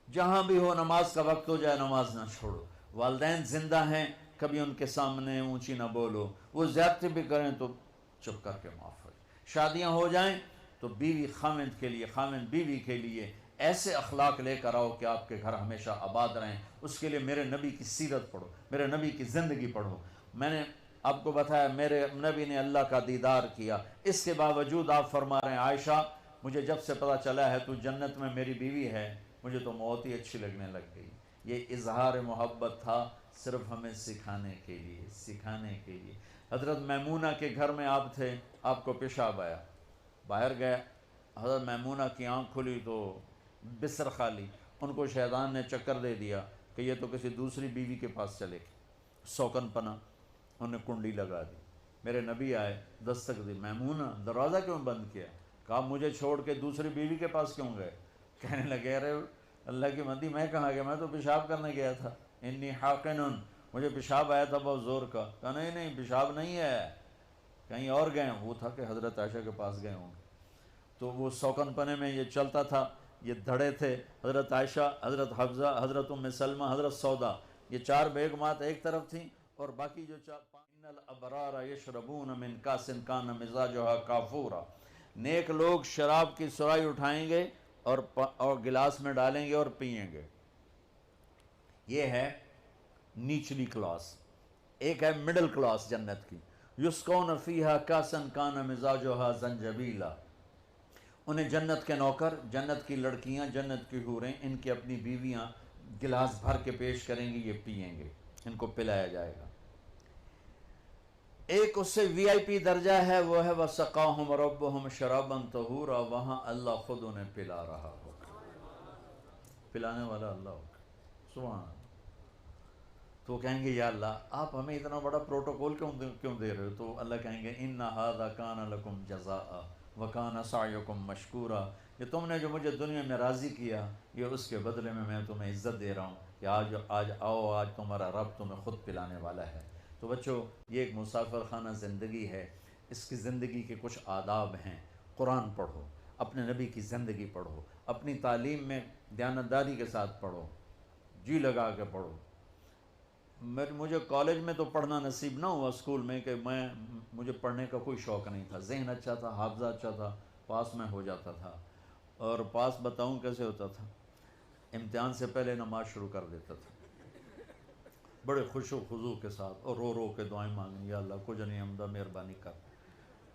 جہاں بھی ہو، نماز کا وقت ہو جائے نماز نہ چھوڑو. والدین زندہ ہیں، کبھی ان کے سامنے اونچی نہ بولو. وہ زیادتی بھی کریں تو چپ کر کے معاف ہو جائے. شادیاں ہو جائیں تو بیوی خاوند کے لیے، خاوند بیوی کے لیے ایسے اخلاق لے کر آؤ کہ آپ کے گھر ہمیشہ آباد رہیں. اس کے لیے میرے نبی کی سیرت پڑھو، میرے نبی کی زندگی پڑھو. میں نے آپ کو بتایا میرے نبی نے اللہ کا دیدار کیا، اس کے باوجود آپ فرما رہے ہیں عائشہ مجھے جب سے پتہ چلا ہے تو جنت میں میری بیوی ہے، مجھے تو موت ہی اچھی لگنے لگ گئی. یہ اظہار محبت تھا صرف ہمیں سکھانے کے لیے، سکھانے کے لیے. حضرت میمونہ کے گھر میں آپ تھے، آپ کو پیشاب آیا، باہر گئے. حضرت میمونہ کی آنکھ کھلی تو بستر خالی. ان کو شیطان نے چکر دے دیا کہ یہ تو کسی دوسری بیوی کے پاس چلے گی. سوکن پنا انہوں نے کنڈی لگا دی. میرے نبی آئے، دستک دی، میمونہ دروازہ کیوں بند کیا؟ کہا مجھے چھوڑ کے دوسری بیوی کے پاس کیوں گئے؟ کہنے لگے ارے اللہ کی بندی میں کہاں گیا، میں تو پیشاب کرنے گیا تھا. انی حاقنن، مجھے پیشاب آیا تھا بہت زور کا. کہا نہیں نہیں پیشاب نہیں ہے، کہیں اور گئے. وہ تھا کہ حضرت عائشہ کے پاس گئے ہوں گے. تو وہ سوکن پنے میں یہ چلتا تھا، یہ دھڑے تھے. حضرت عائشہ، حضرت حفصہ، حضرت ام سلمہ، حضرت سودا، یہ چار بیگمات ایک طرف تھیں اور باقی جو ان الابرار یشربون من کاس کان مزاجھا کافورا. نیک لوگ شراب کی سرائی اٹھائیں گے اور گلاس میں ڈالیں گے اور پئیں گے. یہ ہے نیچلی کلاس. ایک ہے مڈل کلاس جنت کی. یسقون فیہا کاسن کان مزاجھا زنجبیلا. انہیں جنت کے نوکر، جنت کی لڑکیاں، جنت کی حوریں، ان کی اپنی بیویاں گلاس بھر کے پیش کریں گی، یہ پئیں گے، ان کو پلایا جائے گا. ایک اس سے وی آئی پی درجہ ہے، وہ ہے وَسَقَاهُمْ رَبُّهُمْ شَرَابًا طَهُورًا. وہاں اللہ خود انہیں پلا رہا ہوگا، پلانے والا اللہ ہوگا. سبحان اللہ. تو کہیں گے یا اللہ آپ ہمیں اتنا بڑا پروٹوکول کیوں دے رہے ہو؟ تو اللہ کہیں گے إِنَّ هَذَا كَانَ لَكُمْ جَزَاءً وَكَانَ سَعْيُكُمْ مَشْكُورًا. یہ تم نے جو مجھے دنیا میں راضی کیا، یہ اس کے بدلے میں تمہیں عزت دے رہا ہوں کہ آج آؤ، آج تمہارا رب تمہیں خود پلانے والا ہے. تو بچوں یہ ایک مسافر خانہ زندگی ہے. اس کی زندگی کے کچھ آداب ہیں. قرآن پڑھو، اپنے نبی کی زندگی پڑھو، اپنی تعلیم میں دیانتداری کے ساتھ پڑھو، جی لگا کے پڑھو. مجھے کالج میں تو پڑھنا نصیب نہ ہوا اسکول میں، کہ مجھے پڑھنے کا کوئی شوق نہیں تھا. ذہن اچھا تھا، حافظہ اچھا تھا، پاس میں ہو جاتا تھا. اور پاس بتاؤں کیسے ہوتا تھا؟ امتحان سے پہلے نماز شروع کر دیتا تھا بڑے خوش و خضوع کے ساتھ، اور رو رو کے دعائیں مانگیں، یا اللہ کچھ نہیں حمدہ مہربانی کر.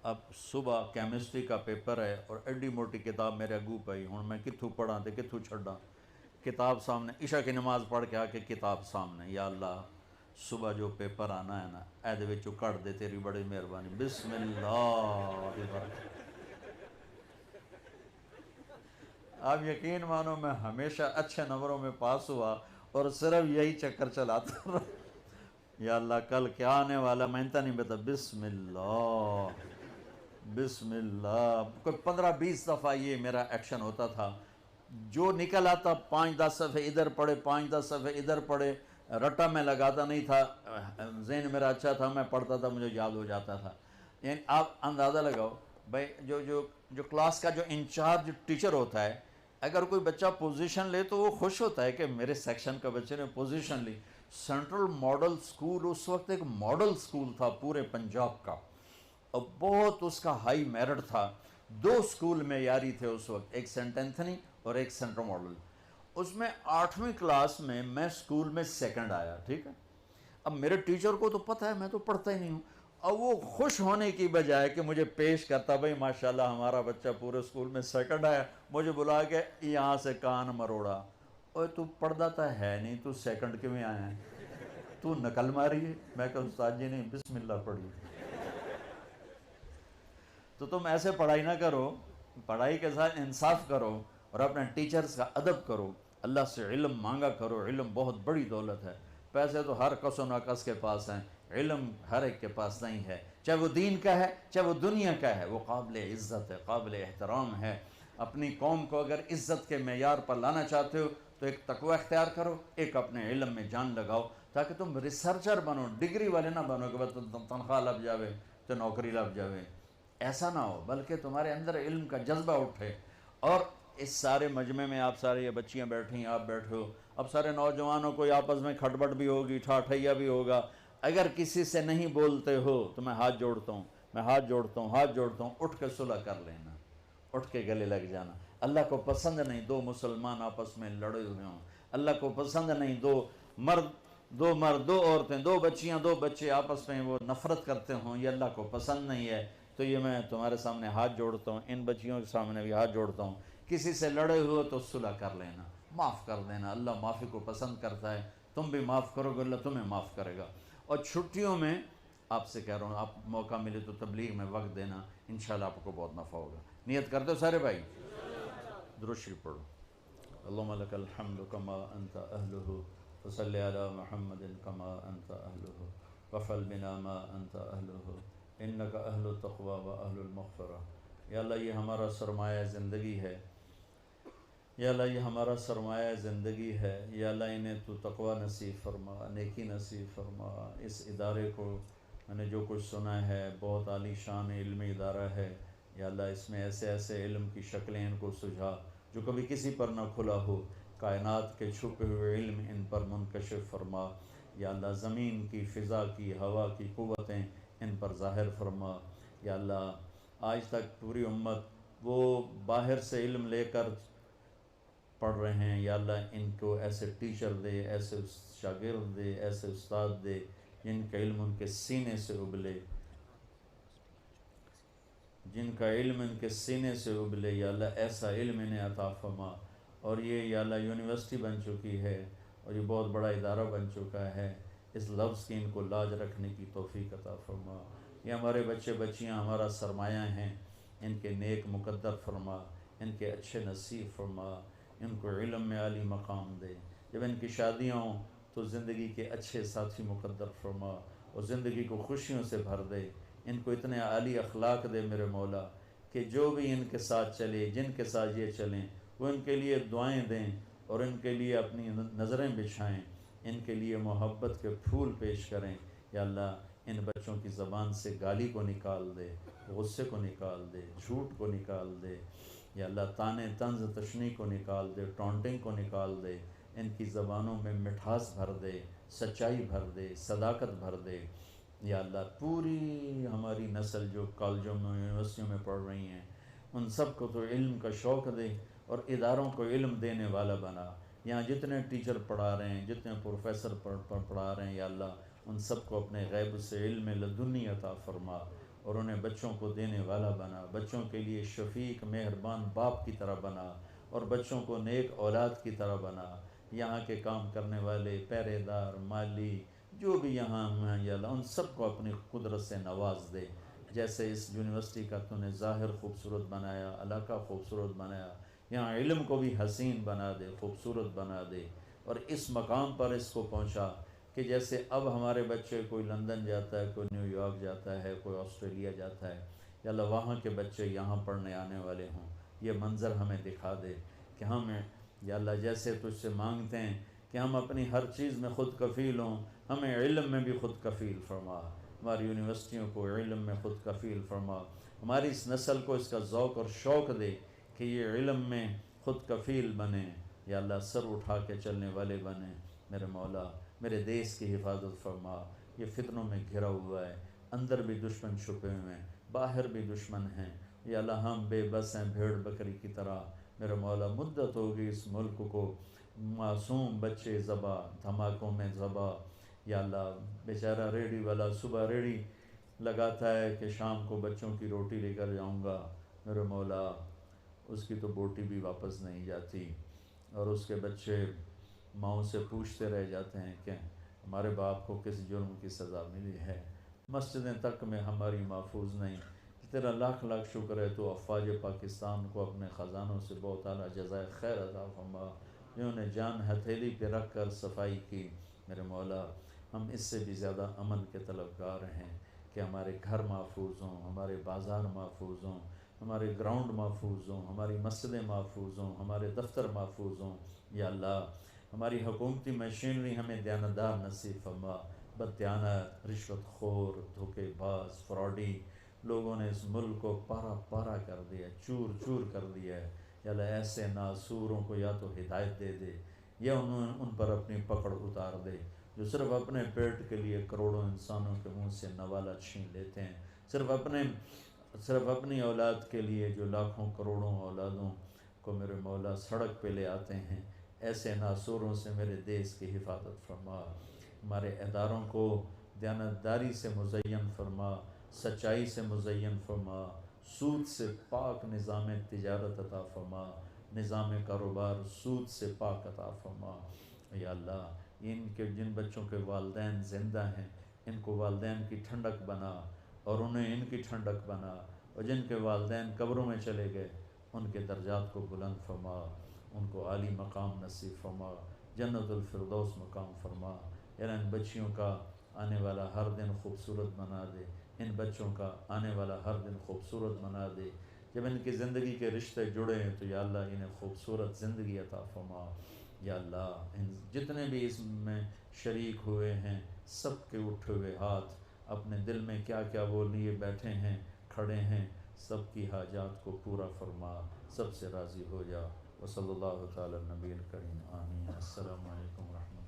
اب صبح کیمسٹری کا پیپر ہے اور ایڈی موٹی کتاب میرے اگو پئی، ہوں میں کتھوں پڑھاں تے کتھوں چھڈاں. کتاب سامنے، عشاء کی نماز پڑھ کے آ کے کتاب سامنے، یا اللہ صبح جو پیپر آنا ہے نا اے دے وچوں کڈ دے، تیری بڑی مہربانی. بسم اللہ. آپ یقین مانو میں ہمیشہ اچھے نمبروں میں پاس ہوا اور صرف یہی چکر چلاتا رہا. یا اللہ کل کیا آنے والا میں انتا نہیں بتا. بسم اللہ بسم اللہ. کوئی 15-20 دفعہ یہ میرا ایکشن ہوتا تھا. جو نکل آتا 5-10 صفحے ادھر پڑھے 5-10 صفحے ادھر پڑھے، رٹا میں لگاتا نہیں تھا، ذہن میرا اچھا تھا، میں پڑھتا تھا، مجھے یاد ہو جاتا تھا۔ یعنی آپ اندازہ لگاؤ بھائی، جو کلاس کا جو انچارج ٹیچر ہوتا ہے، اگر کوئی بچہ پوزیشن لے تو وہ خوش ہوتا ہے کہ میرے سیکشن کا بچے نے پوزیشن لی۔ سینٹرل ماڈل سکول اس وقت ایک ماڈل سکول تھا پورے پنجاب کا، اور بہت اس کا ہائی میرٹ تھا۔ 2 سکول معیاری تھے اس وقت، ایک سینٹ اینتھنی اور ایک سینٹرل ماڈل۔ اس میں 8ویں کلاس میں سکول میں سیکنڈ آیا، ٹھیک ہے۔ اب میرے ٹیچر کو تو پتہ ہے میں تو پڑھتا ہی نہیں ہوں، اب وہ خوش ہونے کی بجائے کہ مجھے پیش کرتا، بھائی ماشاءاللہ ہمارا بچہ پورے سکول میں سیکنڈ آیا، مجھے بلا کے یہاں سے کان مروڑا، اوے تو پڑھتا تو ہے نہیں، تو سیکنڈ کیوں آیا ہے، تو نقل ماری ہے؟ میں کہا استاد جی نہیں، بسم اللہ پڑھی۔ تو تم ایسے پڑھائی نہ کرو، پڑھائی کے ساتھ انصاف کرو اور اپنے ٹیچرز کا ادب کرو، اللہ سے علم مانگا کرو، علم بہت بڑی دولت ہے۔ پیسے تو ہر کس و ناکس کے پاس ہیں، علم ہر ایک کے پاس نہیں ہے، چاہے وہ دین کا ہے چاہے وہ دنیا کا ہے، وہ قابل عزت ہے، قابل احترام ہے۔ اپنی قوم کو اگر عزت کے معیار پر لانا چاہتے ہو تو ایک تقوی اختیار کرو، ایک اپنے علم میں جان لگاؤ، تاکہ تم ریسرچر بنو، ڈگری والے نہ بنو کہ بس تنخواہ لگ جاوے تو نوکری لگ جاوے، ایسا نہ ہو، بلکہ تمہارے اندر علم کا جذبہ اٹھے۔ اور اس سارے مجمع میں آپ سارے یہ بچیاں بیٹھی ہیں، آپ بیٹھے ہو، اب سارے نوجوانوں کو آپس میں کھٹبٹ بھی ہوگی، ٹھاٹھیا بھی ہوگا، اگر کسی سے نہیں بولتے ہو تو میں ہاتھ جوڑتا ہوں، ہاتھ جوڑتا ہوں، اٹھ کے صلح کر لینا، اٹھ کے گلے لگ جانا۔ اللہ کو پسند نہیں 2 مسلمان آپس میں لڑے ہوئے ہوں، اللہ کو پسند نہیں 2 مرد 2 عورتیں 2 بچیاں 2 بچے آپس میں وہ نفرت کرتے ہوں، یہ اللہ کو پسند نہیں ہے۔ تو یہ میں تمہارے سامنے ہاتھ جوڑتا ہوں، ان بچیوں کے سامنے بھی ہاتھ جوڑتا ہوں، کسی سے لڑے ہوئے تو صلح کر لینا، معاف کر دینا، اللہ معافی کو پسند کرتا ہے، تم بھی معاف کرو گے اللہ تمہیں معاف کرے گا۔ اور چھٹیوں میں آپ سے کہہ رہا ہوں، آپ موقع ملے تو تبلیغ میں وقت دینا، انشاءاللہ آپ کو بہت نفع ہوگا۔ نیت کرتے ہو سارے بھائی؟ درود شریف پڑھو۔ اللہم لک الحمد کما انت اہلہ وصلی علی محمد کما انت اہلہ وفعل بنا ما انت اہلہ انک اہل التقوی و اہل المغفرہ۔ یا اللہ یہ ہمارا سرمایہ زندگی ہے، یا اللہ یہ ہمارا سرمایہ زندگی ہے، یا اللہ انہیں تو تقوی نصیب فرما، نیکی نصیب فرما۔ اس ادارے کو میں نے جو کچھ سنا ہے بہت عالی شان علمی ادارہ ہے، یا اللہ اس میں ایسے ایسے علم کی شکلیں ان کو سجھا جو کبھی کسی پر نہ کھلا ہو، کائنات کے چھپے ہوئے علم ان پر منکشف فرما، یا اللہ زمین کی، فضا کی، ہوا کی قوتیں ان پر ظاہر فرما۔ یا اللہ آج تک پوری امت وہ باہر سے علم لے کر پڑھ رہے ہیں، یا اللہ ان کو ایسے ٹیچر دے، ایسے شاگرد دے، ایسے استاد دے جن کا علم ان کے سینے سے ابلے، جن کا علم ان کے سینے سے ابلے، یا اللہ ایسا علم انہیں عطا فرما۔ اور یہ یا اللہ یونیورسٹی بن چکی ہے اور یہ بہت بڑا ادارہ بن چکا ہے، اس لفظ کی ان کو لاج رکھنے کی توفیق عطا فرما۔ یہ ہمارے بچے بچیاں ہمارا سرمایہ ہیں، ان کے نیک مقدر فرما، ان کے اچھے نصیب فرما، ان کو علم میں عالی مقام دے۔ جب ان کی شادیاں ہوں تو زندگی کے اچھے ساتھی مقدر فرما اور زندگی کو خوشیوں سے بھر دے، ان کو اتنے عالی اخلاق دے میرے مولا کہ جو بھی ان کے ساتھ چلے، جن کے ساتھ یہ چلیں، وہ ان کے لیے دعائیں دیں اور ان کے لیے اپنی نظریں بچھائیں، ان کے لیے محبت کے پھول پیش کریں۔ یا اللہ ان بچوں کی زبان سے گالی کو نکال دے، غصے کو نکال دے، جھوٹ کو نکال دے، یا اللہ طعنے طنز تشنیع کو نکال دے، ٹونٹنگ کو نکال دے، ان کی زبانوں میں مٹھاس بھر دے، سچائی بھر دے، صداقت بھر دے۔ یا اللہ پوری ہماری نسل جو کالجوں میں یونیورسٹیوں میں پڑھ رہی ہیں ان سب کو تو علم کا شوق دے اور اداروں کو علم دینے والا بنا۔ یہاں جتنے ٹیچر پڑھا رہے ہیں، جتنے پروفیسر پڑھا رہے ہیں، یا اللہ ان سب کو اپنے غیب سے علم لدنی عطا فرما اور انہیں بچوں کو دینے والا بنا، بچوں کے لیے شفیق مہربان باپ کی طرح بنا اور بچوں کو نیک اولاد کی طرح بنا۔ یہاں کے کام کرنے والے پہرے دار، مالی، جو بھی یہاں ہیں، یا اللہ ان سب کو اپنی قدرت سے نواز دے۔ جیسے اس یونیورسٹی کا تو نے ظاہر خوبصورت بنایا، علاقہ خوبصورت بنایا، یہاں علم کو بھی حسین بنا دے، خوبصورت بنا دے، اور اس مقام پر اس کو پہنچا کہ جیسے اب ہمارے بچے کوئی لندن جاتا ہے، کوئی نیو یارک جاتا ہے، کوئی آسٹریلیا جاتا ہے، یا اللہ وہاں کے بچے یہاں پڑھنے آنے والے ہوں، یہ منظر ہمیں دکھا دے کہ ہم یا اللہ جیسے تجھ سے مانگتے ہیں کہ ہم اپنی ہر چیز میں خود کفیل ہوں، ہمیں علم میں بھی خود کفیل فرما، ہماری یونیورسٹیوں کو علم میں خود کفیل فرما، ہماری اس نسل کو اس کا ذوق اور شوق دے کہ یہ علم میں خود کفیل بنے، یا اللہ سر اٹھا کے چلنے والے بنے۔ میرے مولا میرے دیس کی حفاظت فرما، یہ فتنوں میں گھرا ہوا ہے، اندر بھی دشمن چھپے ہوئے ہیں، باہر بھی دشمن ہیں، یا اللہ ہم بے بس ہیں بھیڑ بکری کی طرح۔ میرے مولا مدت ہوگی اس ملک کو معصوم بچے ذبح، دھماکوں میں ذبح، یا اللہ بیچارہ ریڑھی والا صبح ریڑھی لگاتا ہے کہ شام کو بچوں کی روٹی لے کر جاؤں گا، میرے مولا اس کی تو بوٹی بھی واپس نہیں جاتی، اور اس کے بچے ماؤں سے پوچھتے رہ جاتے ہیں کہ ہمارے باپ کو کس جرم کی سزا ملی ہے، مسجدیں تک میں ہماری محفوظ نہیں۔ تیرا لاکھ لاکھ شکر ہے تو افواج پاکستان کو اپنے خزانوں سے بہت اعلیٰ جزائے خیر عطا فرما، جنہوں نے جان ہتھیلی پہ رکھ کر صفائی کی۔ میرے مولا ہم اس سے بھی زیادہ امن کے طلبگار ہیں کہ ہمارے گھر محفوظ ہوں، ہمارے بازار محفوظ ہوں، ہمارے گراؤنڈ محفوظ ہوں، ہماری مسجدیں محفوظ ہوں، ہمارے دفتر محفوظ ہوں۔ یا اللہ ہماری حکومتی مشینری ہمیں دیانتدار نصیب فرما۔ بددیانت، رشوت خور، دھوکے باز، فراڈی لوگوں نے اس ملک کو پارا پارا کر دیا، چور چور کر دیا ہے۔ یا اللہ ایسے ناسوروں کو یا تو ہدایت دے دے یا ان پر اپنی پکڑ اتار دے، جو صرف اپنے پیٹ کے لیے کروڑوں انسانوں کے منہ سے نوالا چھین لیتے ہیں، صرف اپنی اولاد کے لیے جو لاکھوں کروڑوں اولادوں کو میرے مولا سڑک پہ لے آتے ہیں۔ ایسے ناسوروں سے میرے دیس کی حفاظت فرما، ہمارے اداروں کو دیانتداری سے مزین فرما، سچائی سے مزین فرما، سود سے پاک نظام تجارت عطا فرما، نظام کاروبار سود سے پاک عطا فرما۔ یا اللہ جن بچوں کے والدین زندہ ہیں ان کو والدین کی ٹھنڈک بنا اور انہیں ان کی ٹھنڈک بنا، اور جن کے والدین قبروں میں چلے گئے ان کے درجات کو بلند فرما، ان کو عالی مقام نصیب فرما، جنت الفردوس مقام فرما۔ یا ان بچیوں کا آنے والا ہر دن خوبصورت بنا دے، ان بچوں کا آنے والا ہر دن خوبصورت بنا دے۔ جب ان کی زندگی کے رشتے جڑے ہیں تو یا اللہ انہیں خوبصورت زندگی عطا فرما۔ یا اللہ ان جتنے بھی اس میں شریک ہوئے ہیں سب کے اٹھے ہوئے ہاتھ اپنے دل میں کیا کیا وہ لیے بیٹھے ہیں، کھڑے ہیں، سب کی حاجات کو پورا فرما، سب سے راضی ہو جا۔ وصلی اللہ تعالی نبی الکریم، آمین۔ السلام علیکم ورحمۃ اللہ۔